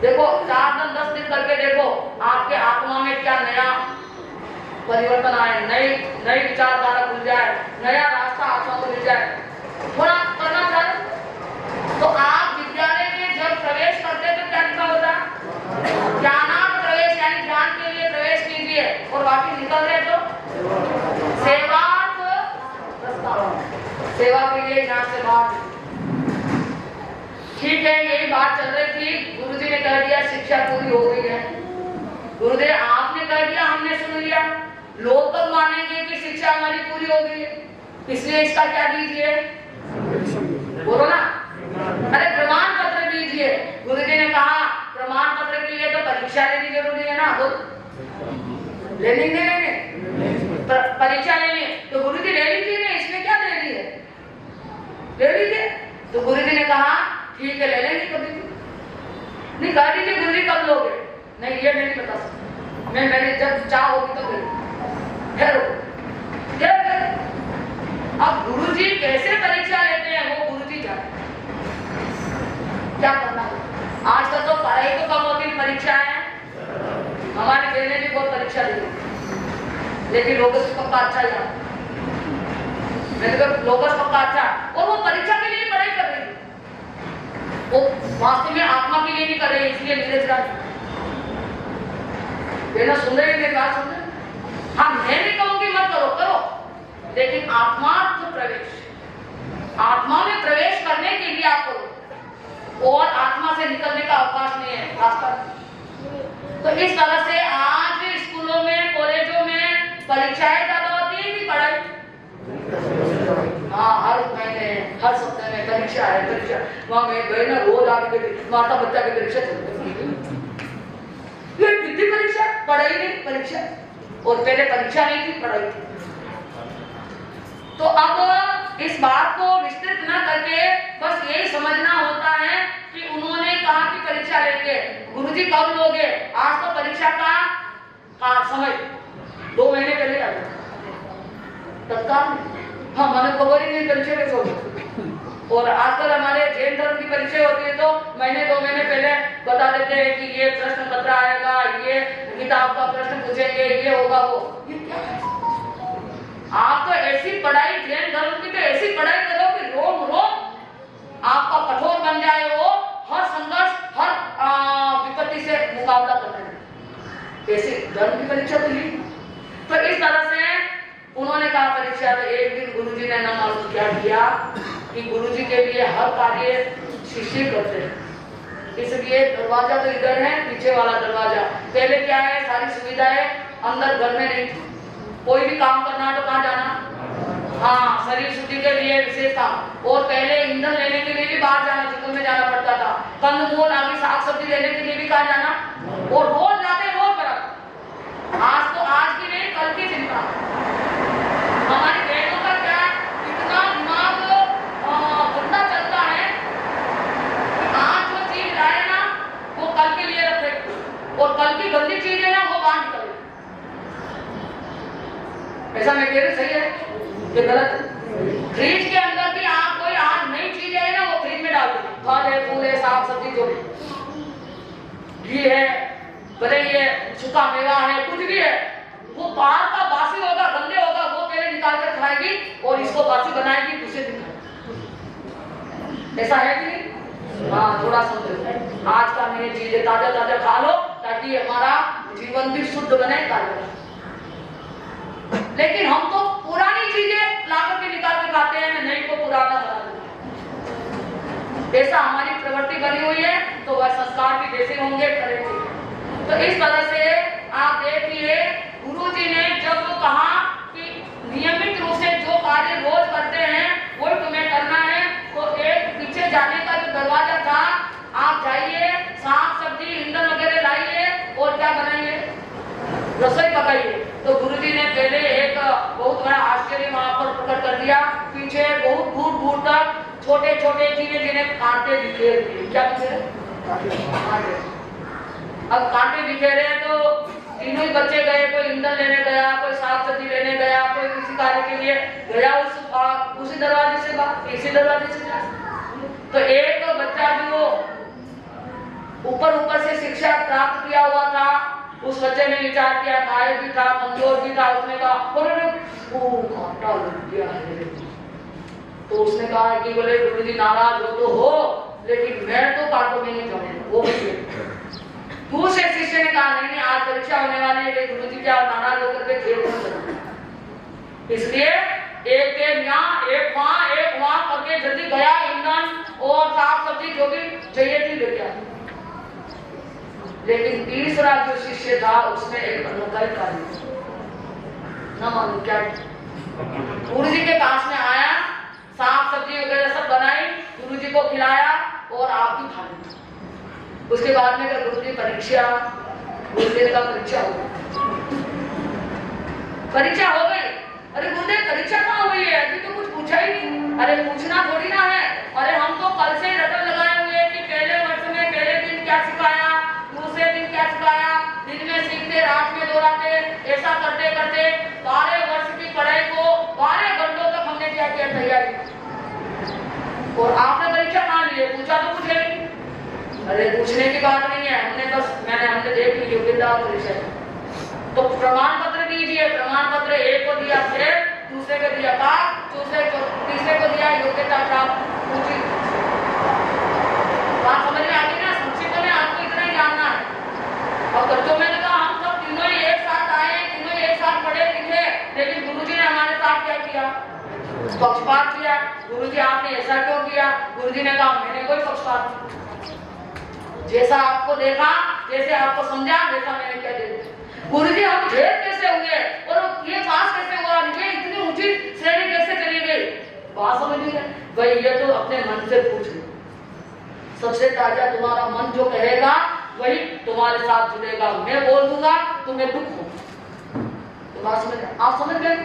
देखो 4 दिन 10 दिन करके देखो आपके आत्मा में क्या नया परिवर्तन आए, नई विचारधारा खुल जाए, नया रास्ता आत्मा को मिल जाए। थोड़ा करना चाहिए। तो आप विद्यालय में जब प्रवेश करते तो क्या लिखा होता? ज्ञानार्थ प्रवेश, यानी ज्ञान के लिए प्रवेश कीजिए, और बाकी निकल रहे तो सेवार्थ प्रस्ताव, सेवा के लिए यहाँ से बाहर। ठीक है, यही बात चल रही थी। गुरुजी ने कह दिया शिक्षा पूरी हो गई है। गुरुदेव आपने कह दिया, हमने सुन लिया, लोग कब मानेंगे कि शिक्षा हमारी पूरी हो गई है? इसलिए इसका क्या दीजिए, बोलो ना, अरे प्रमाण पत्र दीजिए। गुरुजी ने कहा प्रमाण पत्र के लिए तो परीक्षा लेनी जरूरी है ना, लेनी परीक्षा लेनी, तो गुरुजी ले लीजिए, इसमें क्या ले रही है, ले लीजिए। तो गुरुजी ने कहा ठीक है ले लेंगे, कभी नहीं कह दीजिए गुरुजी कब लोगे? नहीं ये नहीं बता सकता मैं, मेरी जब चाह होगी तो अब गुरुजी कैसे परीक्षा लेते हैं वो गुरुजी जाने, क्या करना है। आजकल तो पढ़ाई तो कम होती, परीक्षा है। हमारी बहने भी बहुत परीक्षा दी, लेकिन लोगस पक्का अच्छा यार, मैंने कहा लोगस पक्का अच्छा, और वो परीक्षा के लिए पढ़ाई कर रही है, वो वास्तव में आत्मा के लिए नहीं कर रहे, इसलिए बेरोजगार। बेना सुन रहे मेरी बात, सुन रहे? हाँ, मैं नहीं कहूंगी मत करो, करो, लेकिन आत्मार्थ प्रवेश, आत्मा में प्रवेश करने के लिए आप करो, और आत्मा से निकलने का अवकाश नहीं है रास्ता। तो इस तरह से आज स्कूलों में, कॉलेजों में परीक्षाएं ज्यादा होती है कि पढ़ाई? हाँ, हर महीने, हर सप्ताह में परीक्षा है, परीक्षा। वहां मैं गई ना, रोज आके माता बच्चा की परीक्षा चलती है। कितनी परीक्षा, पढ़ाई नहीं परीक्षा, और पहले परीक्षा नहीं थी, पढ़ाई थी। तो अब इस बात को विस्तृत न करके बस यही समझना होता है कि उन्होंने कहा कि परीक्षा लेंगे। गुरुजी कब लोगे? आज तो परीक्षा का समय 2 महीने पहले आ जाता तत्काल। हाँ, मैंने खबर ही नहीं परीक्षा कैसे होगी। और आजकल हमारे जैन धर्म की परीक्षा होती है तो महीने 2 महीने पहले बता देते हैं कि ये प्रश्न पत्र आएगा, ये किताब का प्रश्न पूछेंगे, ये होगा वो। ये क्या है? आप तो ऐसी पढ़ाई, जैन धर्म की तो ऐसी पढ़ाई करो कि रोम रोम आपका कठोर बन जाए, वो हर संघर्ष, हर विपत्ति से मुकाबला करने। ऐसी धर्म की परीक्षा तो ली। तो इस तरह से उन्होंने कहा परीक्षा। तो एक दिन गुरुजी ने न मालूम क्या किया कि गुरुजी के लिए हर कार्य शिष्य करते हैं, इसलिए दरवाजा तो इधर है, पीछे वाला दरवाजा। पहले क्या है, सारी सुविधाएं अंदर घर में नहीं, कोई भी काम करना है तो कहाँ जाना? हाँ, शरीर शुद्धि के लिए विशेष काम। और पहले ईंधन लेने के लिए भी बाहर जाना, जंगल में जाना पड़ता था। कंदमूल आदि साग सब्जी लेने के लिए भी कहाँ जाना? और रोज लाते रोज बर्फ। आज तो आज की नहीं कल की चिंता। हमारी बहनों का क्या इतना दिमाग गंदा चलता है कि आज जो चीज लाए ना वो कल के लिए रखे और कल की गंदी चीज है ना वो बाहर निकले। ऐसा मैं कह रही सही है कि गलत है? फ्रिज के अंदर भी आप कोई आज नई चीज है ना वो फ्रिज में डाल दो, फल है, फूल है, साग सब्जी जो भी घी है, भले ये सूखा मेवा है, कुछ भी है, वो बाहर का बासी होगा, गंदे होगा, वो पहले निकाल कर खाएगी और इसको बासी बनाएगी दूसरे दिन खाएगी। ऐसा है कि हाँ, थोड़ा समझो। आज का नई चीज है, ताजा ताजा खा लो ताकि हमारा जीवन भी शुद्ध बने, ताजा। लेकिन हम तो पुरानी चीजें लाकर के निकाल के खाते हैं, नई को पुराना बना देते हैं। ऐसा हमारी प्रवृत्ति बनी हुई है, तो वह संस्कार भी जैसे होंगे करेंगे। तो इस तरह से आप देखिए, गुरुजी ने जब कहा कि नियमित रूप से जो कार्य रोज करते हैं वो तुम्हें करना है, तो एक पीछे जाने का जो दरवाजा था, आप जाइए, साग सब्जी ईंधन वगैरह लाइए और क्या बनाइए, रसोई पकाइए। तो गुरुजी ने पहले एक बहुत बड़ा आश्चर्य वहां पर प्रकट कर दिया। पीछे बहुत दूर दूर तक छोटे छोटे चीजें जिन्हें कांटे बिखेर दिए। क्या बिखेरे? कांटे। अब कांटे बिखेरे तो तीनों ही बच्चे गए, कोई ईंधन लेने गया, कोई साग सब्जी लेने गया, कोई किसी कार्य के लिए गया, उसी दरवाजे से बाहर, इसी दरवाजे से गया। तो एक बच्चा जो ऊपर से शिक्षा प्राप्त किया हुआ था, उस बच्चे ने विचार किया, कायर भी था, कमजोर भी था, उसने कहा कांटा लग गया है। तो उसने कहा कि बोले गुरुजी नाराज हो तो हो, लेकिन मैं तो कांटों में नहीं जाऊंगा। वो दूसरे शिष्य ने कहा नहीं, आज परीक्षा होने वाली है, गुरुजी क्या नाराज होकर के खेल नहीं, इसलिए एक यहाँ एक वहां करके जल्दी गया, ईंधन और साग सब्जी जो भी चाहिए थी ले गया। लेकिन तीसरा जो शिष्य था उसने एक अनोखा कार्य न मालूम क्या, गुरुजी के पास में आया, साग सब्जी वगैरह सब बनाई, गुरुजी को खिलाया और आप भी खा ली। उसके बाद में गुरुजी परीक्षा, गुरुदेव का परीक्षा हो गई। परीक्षा हो गई, अरे गुरुदेव परीक्षा कहाँ हुई है, अभी तो कुछ पूछा ही नहीं। अरे पूछना थोड़ी ना है, अरे हम तो कल से रटन लगाए हुए कि पहले वर्ष में पहले दिन क्या सिखाया, दूसरे दिन क्या सिखाया, दिन में सीखते, रात में दोहराते, ऐसा करते करते 12 वर्ष की पढ़ाई को 12 घंटों तक हमने क्या किया, तैयारी। और आपने परीक्षा कहाँ ली है, पूछा तो कुछ है नहीं। अरे पूछने की बात नहीं है, हमने देख ली योग्यता परीक्षा। तो प्रमाण पत्र दीजिए, प्रमाण पत्र एक को दिया, फिर दूसरे को दिया पास, तीसरे को दिया योग्यता प्राप्त। बात समझ में आ गई ना? संक्षिप्त में आपको इतना ही जानना है। और बच्चों में कहा हम सब तीनों ही एक साथ आए, तीनों ही एक साथ पढ़े लिखे, लेकिन गुरुजी ने हमारे साथ क्या किया, पक्षपात किया। गुरुजी आपने ऐसा क्यों किया? गुरुजी ने कहा मैंने कोई पक्षपात नहीं, जैसा आपको देखा, जैसे आपको समझा, वैसा मैंने क्या देखा। गुरुजी हम भेद कैसे हुए और ये पास कैसे हुआ, ये इतनी ऊंची श्रेणी कैसे चली गई, बात समझ लीजिए भाई। ये तो अपने मन से पूछ लो, सबसे ताजा तुम्हारा मन जो कहेगा वही तुम्हारे साथ जुड़ेगा। मैं बोल दूंगा तुम्हें दुख होगा, तो बात समझ, आप समझ गए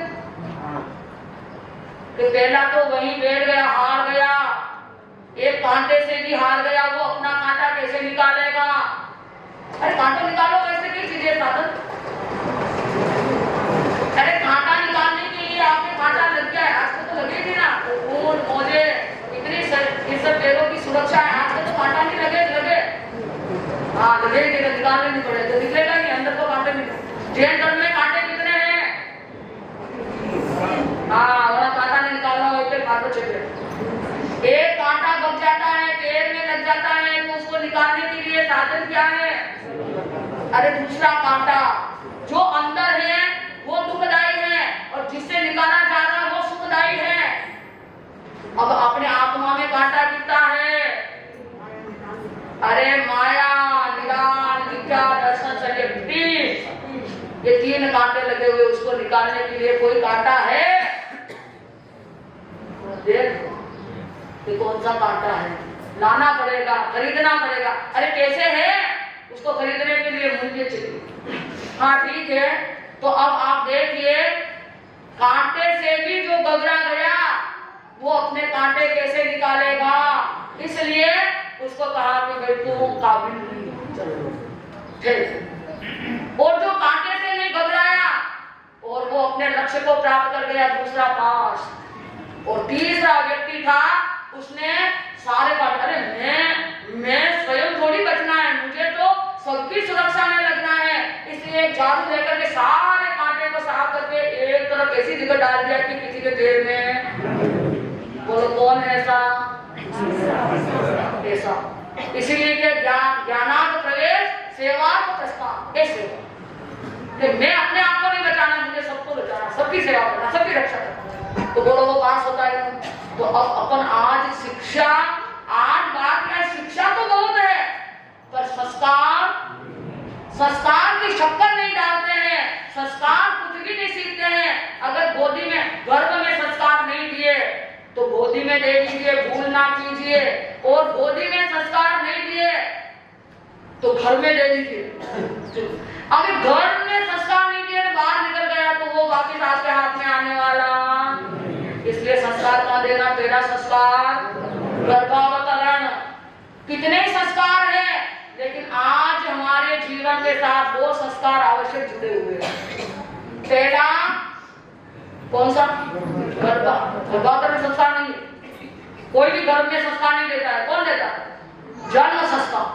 कि पहला तो वहीं बैठ गया, हार गया, एक कांटे से भी हार गया, वो अपना कांटा कैसे निकालेगा। अरे कांटा निकालो कैसे, की चीजें साधन। अरे कांटा निकालने के लिए आपके कांटा लग गया है, आज तो लगेगी ना, ऊन मोजे इतनी सब पैरों की सुरक्षा है, आज तो कांटा नहीं लगे, हाँ लगेगी, निकालने नहीं पड़ेगा, तो निकलेगा नहीं, अंदर तो कांटे निकले। जेंटल में कांटे कितने हैं, हाँ वरना कांटा नहीं निकालना हो तो कांटो चाहिए। एक कांटा बच जाता है, पैर में लग जाता है, तो उसको निकालने के लिए साधन क्या है? अरे दूसरा कांटा जो अंदर है वो दुखदाई है और जिससे निकाला जा रहा है वो सुखदाई है। अब अपने आत्मा में कांटा कितना है? अरे माया, निदान, मिथ्या दर्शन, सत्य, ये 3 कांटे लगे हुए, उसको निकालने के लिए कोई कांटा है? देख ये कौन सा कांटा है, लाना पड़ेगा, खरीदना पड़ेगा। अरे कैसे है उसको खरीदने के लिए मूल्य चाहिए। हाँ ठीक है, तो अब आप देखिए कांटे से भी जो गगरा गया वो अपने कांटे कैसे निकालेगा, इसलिए उसको कहा कि भाई तू काबिल नहीं, चलो ठीक। और जो कांटे से नहीं घबराया और वो अपने लक्ष्य को प्राप्त कर गया, दूसरा पास। और तीसरा व्यक्ति था, उसने सारे कांटे, अरे मैं स्वयं थोड़ी बचना है, मुझे तो सबकी सुरक्षा में लगना है, इसलिए झाड़ू लेकर के सारे कांटे को साफ करके एक तरफ ऐसी जगह डाल दिया कि किसी के पैर में, बोलो कौन है ऐसा? ऐसा। इसीलिए कि ज्ञानार्थ प्रवेश सेवार्थ प्रस्थान, ऐसे कि मैं अपने आप को नहीं बचाना, मुझे सबको बचाना, सबकी सेवा करना, सबकी रक्षा करना, तो बोलो वो पास होता है। तो अब अपन आज शिक्षा, आज बात क्या, शिक्षा तो बहुत है पर संस्कार की शक्कर नहीं डालते हैं, संस्कार कुछ भी नहीं सीखते हैं। अगर गोदी में, गर्भ में संस्कार नहीं दिए तो गोदी में दे दीजिए, भूल ना कीजिए, और गोदी में संस्कार नहीं दिए तो घर में दे दीजिए। अगर घर में संस्कार नहीं दिए, बाहर निकल गया तो वो वापिस आपके हाथ में आने वाला। इसलिए संस्कार का देना, पहला संस्कार गर्भावतरण। कितने संस्कार है, लेकिन आज हमारे जीवन के साथ वो संस्कार आवश्यक जुड़े हुए हैं। पहला कौन सा? गर्भावतरण संस्कार नहीं है, कोई भी गर्भ में संस्कार नहीं देता है। कौन देता है? जन्म संस्कार।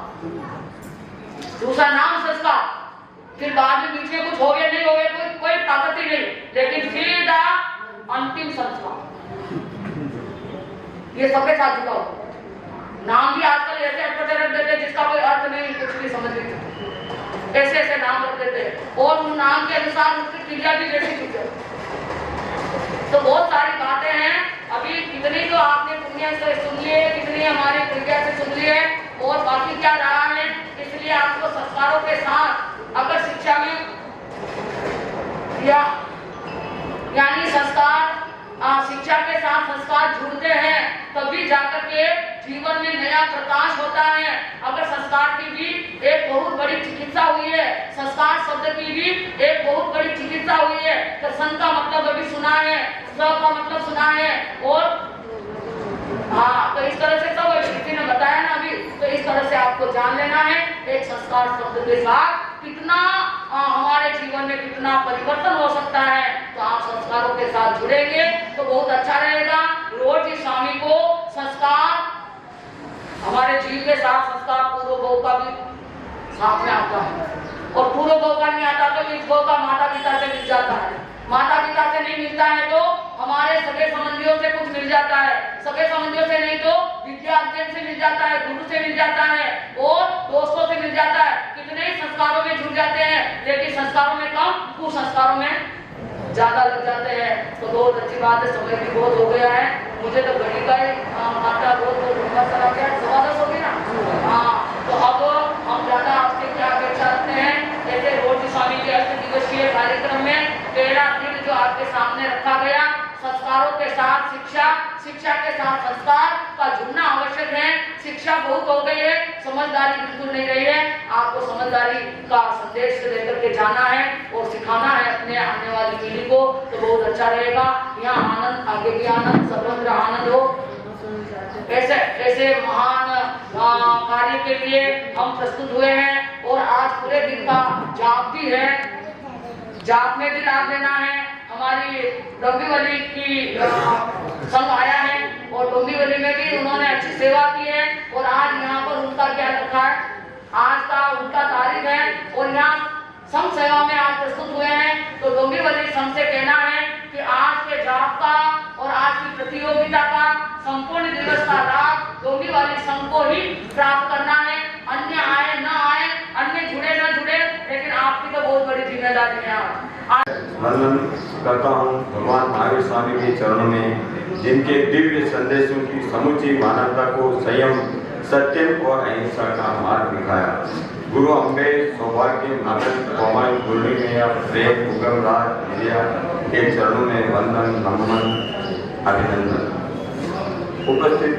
दूसरा नाम संस्कार, फिर बाद में बीच में कुछ हो गया नहीं हो गया, कोई ताकत ही नहीं, लेकिन सीधा अंतिम संस्कार, ये सबके साथ जुड़ा हुआ। नाम भी आजकल ऐसे अटपटे रख देते जिसका कोई अर्थ नहीं, कुछ भी समझ नहीं, ऐसे ऐसे नाम रख देते और उन नाम के अनुसार उसकी क्रिया भी वैसी की जाती। तो बहुत सारी बातें हैं, अभी कितनी तो आपने दुनिया से सुन ली है, कितनी हमारी क्रिया से सुन ली है, और बाकी क्या रहा है। इसलिए आपको संस्कारों के साथ अगर शिक्षा में यानी संस्कार, शिक्षा के साथ संस्कार जुड़ते हैं तभी जाकर के जीवन में नया प्रकाश होता है। अगर संस्कार की भी एक बहुत बड़ी चिकित्सा हुई है, संस्कार शब्द की भी एक बहुत बड़ी चिकित्सा हुई है, तो सन का मतलब अभी सुना है, स का मतलब सुना है, और हाँ, तो इस तरह से सब किसी ने बताया ना अभी, तो इस तरह से आपको जान लेना है एक संस्कार शब्द के साथ कितना हमारे जीवन में कितना परिवर्तन हो सकता है। तो आप संस्कारों के साथ जुड़ेंगे तो बहुत अच्छा रहेगा। रोज जी स्वामी को संस्कार, हमारे जीव के साथ संस्कार पूर्व गौ का भी साथ में आता है, और पूर्व गौ का नहीं आता तो इस गौ का माता पिता से मिल जाता है, माता पिता से नहीं मिलता है तो हमारे सगे संबंधियों से कुछ मिल जाता है, सगे संबंधियों से नहीं तो विद्या अध्ययन से मिल जाता है, गुरु से मिल जाता है, और दोस्तों से मिल जाता है। कितने ही संस्कारों में जुड़ जाते हैं, लेकिन संस्कारों में कम, कुसंस्कारों में ज्यादा लग जाते हैं। तो बहुत अच्छी बात है, समय भी बहुत हो गया है, मुझे तो घड़ी का ही मात्रा बहुत लंबा चला गया, 10:15 हो गया ना। हाँ, तो अब हम ज्यादा आपसे क्या अपेक्षा रखते हैं, जैसे रोज स्वामी के 8 दिवसीय कार्यक्रम में पहला दिन जो आपके सामने रखा गया, संस्कारों के साथ शिक्षा, शिक्षा के साथ संस्कार का जुड़ना आवश्यक है। शिक्षा बहुत हो गई है, समझदारी बिल्कुल नहीं रही है। आपको समझदारी का संदेश लेकर के जाना है और सिखाना है अपने आने वाली पीढ़ी को, तो बहुत अच्छा रहेगा। यहाँ आनंद, आगे भी आनंद, सर्वत्र आनंद हो। ऐसे ऐसे महान कार्य के लिए हम प्रस्तुत हुए हैं, और आज पूरे दिन का जाप भी है, जाप में भी लाभ लेना है। हमारी डोंबिवली की संघ आया है, और डोंबिवली में भी उन्होंने अच्छी सेवा की है, और आज यहाँ पर उनका क्या रखा है, आज का उनका तारीख है, और यहाँ संघ सेवा में आज प्रस्तुत हुए हैं। तो डोंबिवली संघ से कहना है कि आज के जाप का और आज की प्रतियोगिता का संपूर्ण दिवस का लाभ डोंबिवली संघ को ही प्राप्त करना है। अन्य आए न आए, अन्य जुड़े न जुड़े, लेकिन आपकी तो बहुत बड़ी जिम्मेदारी है। वंदन करता हूँ भगवान महावीर स्वामी के चरणों में, जिनके दिव्य संदेशों की समूची मानवता को संयम, सत्य और अहिंसा का मार्ग दिखाया। गुरु अम्बे सौभाग्य नागन कोमल गुरली में प्रेम उगम राज विजया के चरणों में वंदन, नमन, अभिनंदन। उपस्थित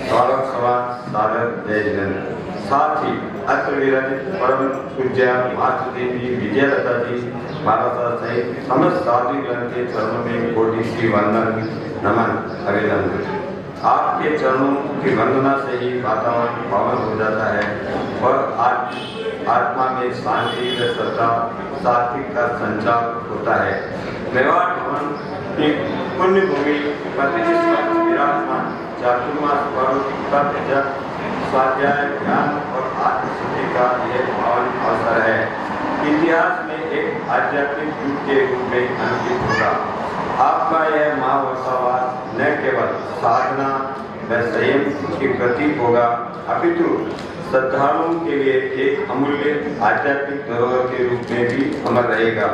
स्वागत सभा सादर जय जिनेन्द्र। साथ ही अत्र विराजित परम पूज्य मातृ देवी विजयलता जी महाराज सहित समस्त साधुगण के चरणों में कोटि की वंदन नमन अभिनंदन। आपके चरणों की वंदना से ही वातावरण पावन हो जाता है और आत्मा में शांति व श्रद्धा सात्विक का संचार होता है। मेवाड़ भवन की पुण्य भूमि विराजमान चातुर्मास पर्व तप स्वाध्याय ज्ञान और आत्मशुद्धि का यह पावन अवसर है। इतिहास में एक आध्यात्मिक युग के रूप में अंकित होगा। आपका यह महावर्षावास न केवल साधना व संयम की प्रतीक होगा अपितु श्रद्धालुओं के लिए एक अमूल्य आध्यात्मिक धरोहर के रूप में भी अमर रहेगा।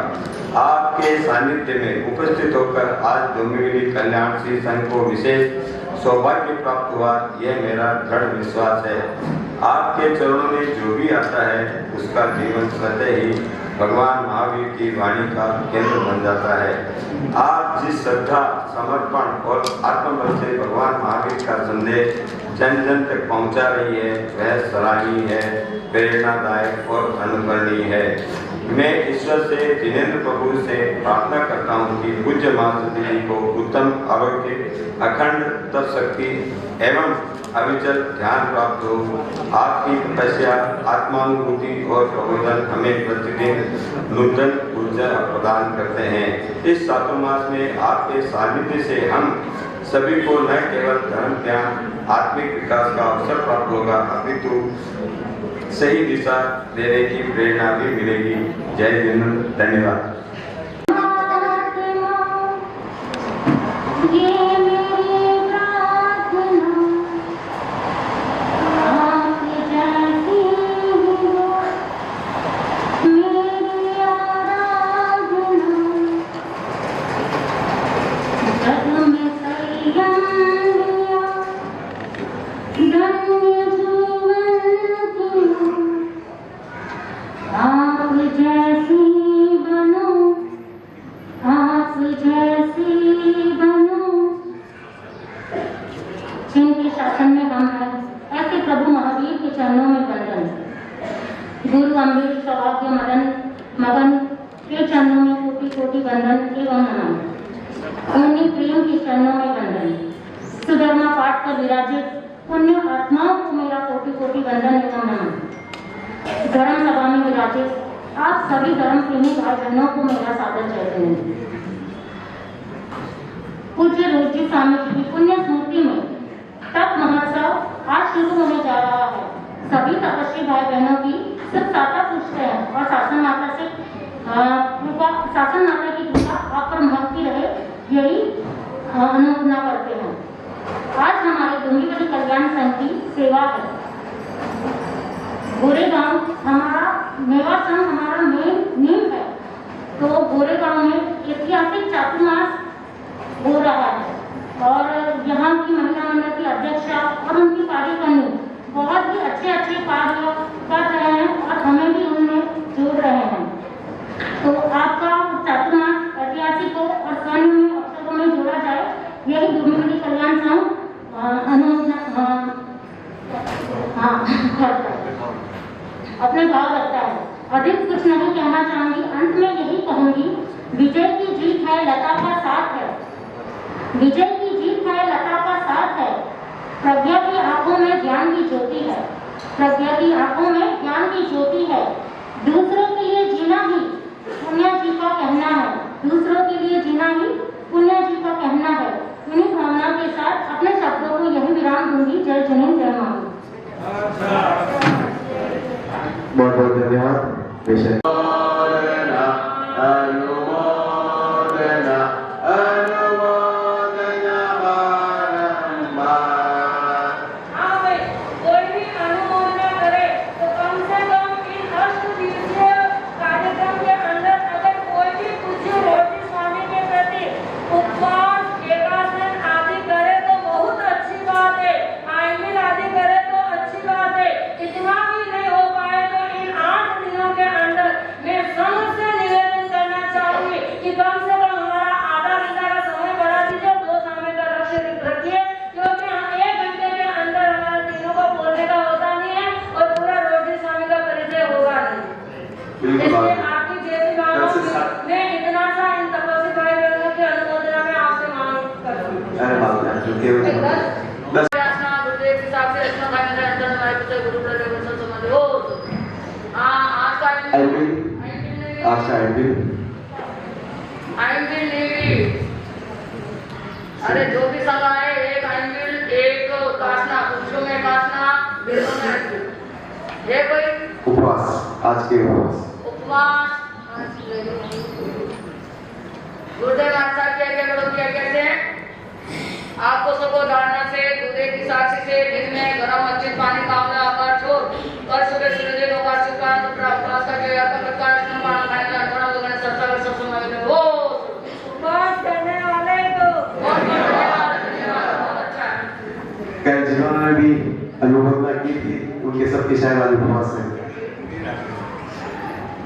आपके सानिध्य में उपस्थित होकर आज डोंबिवली कल्याण श्री संघ को विशेष सौभाग्य प्राप्त हुआ, यह मेरा दृढ़ विश्वास है। आपके चरणों में जो भी आता है उसका जीवन स्वतः ही भगवान महावीर की वाणी का केंद्र बन जाता है। आप जिस श्रद्धा समर्पण और आत्मबल से भगवान महावीर का संदेश जन जन तक पहुंचा रही है वह सराहनीय है, प्रेरणादायक और अनुकरणीय है। मैं ईश्वर से जिनेन्द्र प्रभु से प्रार्थना करता हूँ कि पूज्य माता जी को उत्तम आरोग्य, अखंड तप शक्ति एवं अविचल ध्यान प्राप्त हो। आपकी तपस्या, आत्मानुभूति और प्रबोधन हमें प्रतिदिन नूतन ऊर्जा प्रदान करते हैं। इस चातुर्मास में आपके सानिध्य से हम सभी को न केवल धर्म ज्ञान आत्मिक विकास का अवसर प्राप्त होगा अपितु सही दिशा देने की प्रेरणा भी मिलेगी। जय हिंद, धन्यवाद। जिनके शासन में हम हैं, ऐसे प्रभु महावीर के चरणों में वंदन। गुरु अमृत सौभाग्य मगन के चरणों में कोटि कोटि वंदन एवं नमन। उन्हीं प्रेम के चरणों में वंदन। सुधर्मा पाठ कर विराजित पुण्य आत्माओं को मेरा कोटि कोटि वंदन एवं नमन। धर्म सभा में विराजित आप सभी धर्म प्रेमी भाई बहनों को मेरा सादर चैतन्य। पूज्य रोजी स्वामी जी की पुण्य स्मृति में तप महोत्सव आज शुरू होने जा रहा है। सभी तपस्वी भाई बहनों की सिर्फ साता पूछते हैं और शासन माता की कृपा आप पर महत्ती रहे, यही अनुमोदना करते हैं। आज हमारे डोंबिवली कल्याण संघ की सेवा है। गोरेगांव हमारा मेवा संघ हमारा नींव है, तो गोरेगांव में ऐतिहासिक चातुर्मास हो रहा है और यहाँ की महिला मंडल की अध्यक्षा और उनकी कार्यकर्मी बहुत ही अच्छे कार्य कर रहे हैं और हमें भी उनमें जोड़ रहे हैं। तो आपका चातुर्मास ऐतिहासिक हो और स्वर्णिम अवसरों में जोड़ा जाए, यही डोंबिवली कल्याण संघ अपने भाव रखता है। अधिक कुछ नहीं कहना चाहूंगी, अंत में यही कहूंगी, विजय की जीत है, लता का साथ है। विजय की जीत है, लता का साथ है। प्रज्ञा की आंखों में ज्ञान की ज्योति है। प्रज्ञा की आंखों में ज्ञान की ज्योति है। दूसरों के लिए जीना ही पुण्य जी का कहना है। दूसरों के लिए जीना ही पुण्य जी का कहना है। इन्हीं भावना के साथ अपने शब्दों को यही विराम दूंगी। जय जनीन, जय मां। बहुत बहुत धन्यवाद। इतना भी नहीं हो पाए तो इन 8 दिनों के अंदर मैं संघ से निवेदन करना जो केवल 10 आसना गुरुदेव के हिसाब से रचना करने का अंदर हमारे पिता गुरु प्रदेव सब समझ हो आज का आशा आइंबिल नेवी अरे जो भी संग आए एक आइंबिल एक कासना पुरुषों में कासना बेरों में आइंबिल ये कोई उपवास आज के उपवास गुरुदेव आशा किया कैसे आपको सबको धारणा से दूधे की साक्षी से दिन में गर्म अच्छे पानी कामना आकार छोड़ कल सुबह सूर्य को काशी का उपवास का जो यात्रा प्रकार स्नान पानी खाने अर्पण वगैरह सत्संग सब समय में वो उपवास करने वाले को बहुत अच्छा है कल जिन्होंने भी अनुभवना की थी उनके सबके शायद आज उपवास है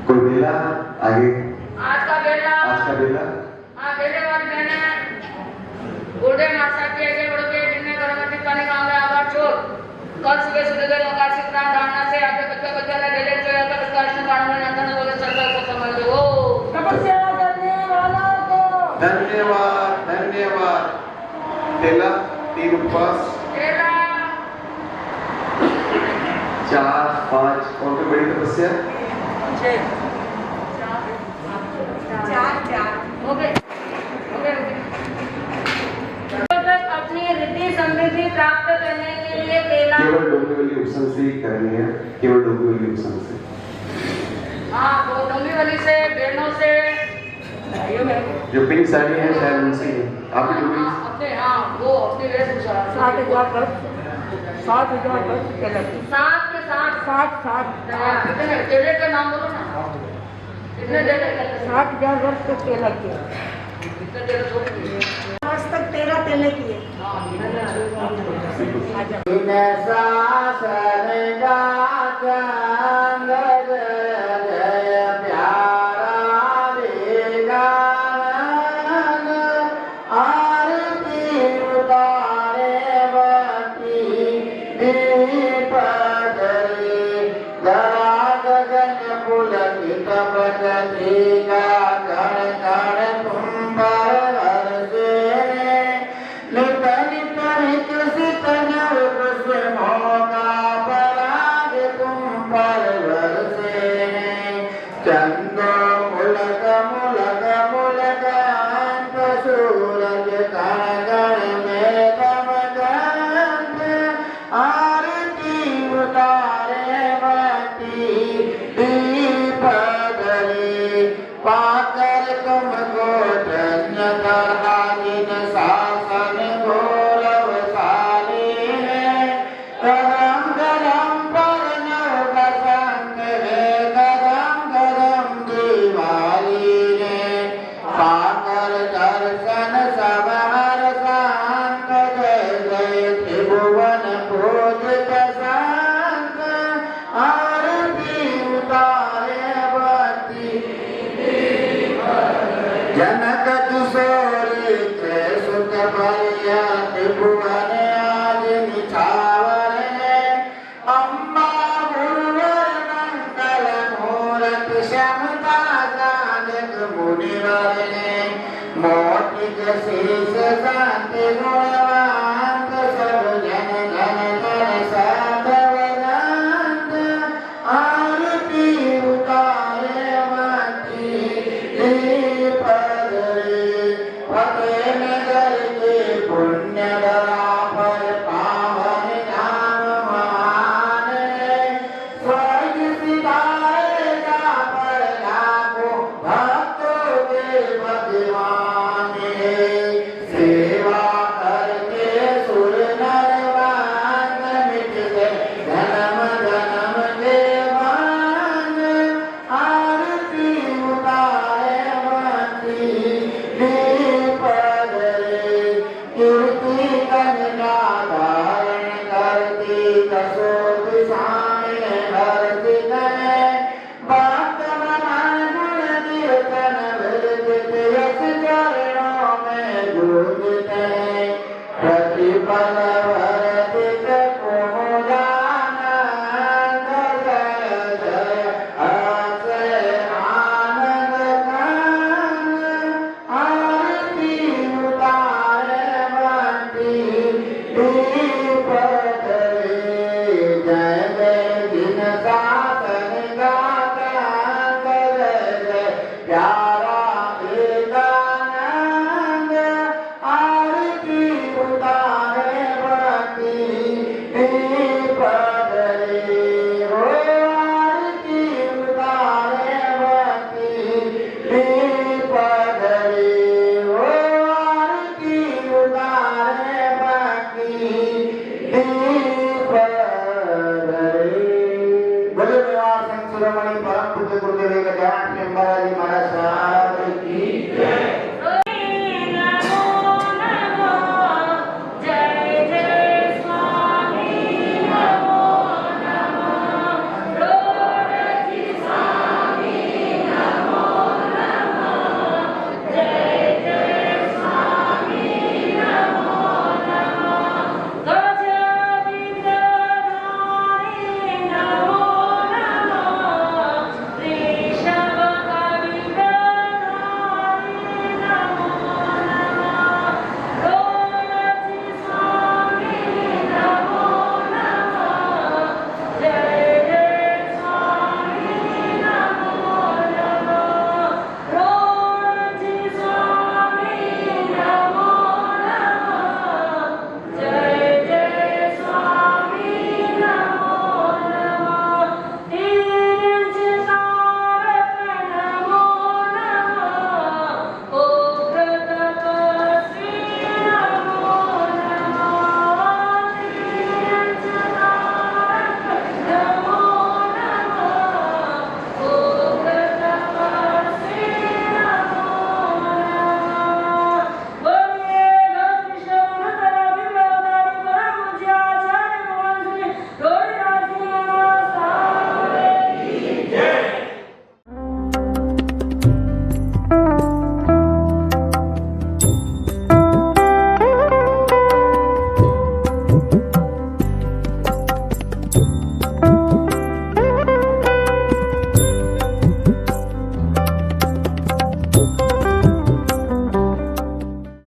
कोई बेला आगे आज का बेला हाँ बेले वाली बहने गुरुदेव माता के बड़ों के दिन में गर्म अच्छे पानी कामना आकार छोड़ कल सुबह सूर्य को काशी स्नान धारणा से आपके बच्चे ने बेले जो यात्रा प्रकार स्नान पानी में अंदर वगैरह सत्संग को समझ लो तपस्या करने वालों को धन्यवाद पहला 3 उपवास 4 5 और कोई बड़ी तपस्या अपनी रिद्धि समृद्धि प्राप्त करने के लिए केला केवल डोंबिवली उपसन से ही करनी है केवल डोंबिवली उपसन से हाँ वो डोंबिवली से बहनों से जो पिंक साड़ी है शायद उनसे आप भी डोंबिवली अपने हाँ वो अपनी वेशभूषा 7,000 केला की 7 के 7 कितने केले का नाम बोलो ना कितने केले 60,000 वर्ष तक केला की कितने केले छोटे आज तक 13 केले की है पुण्य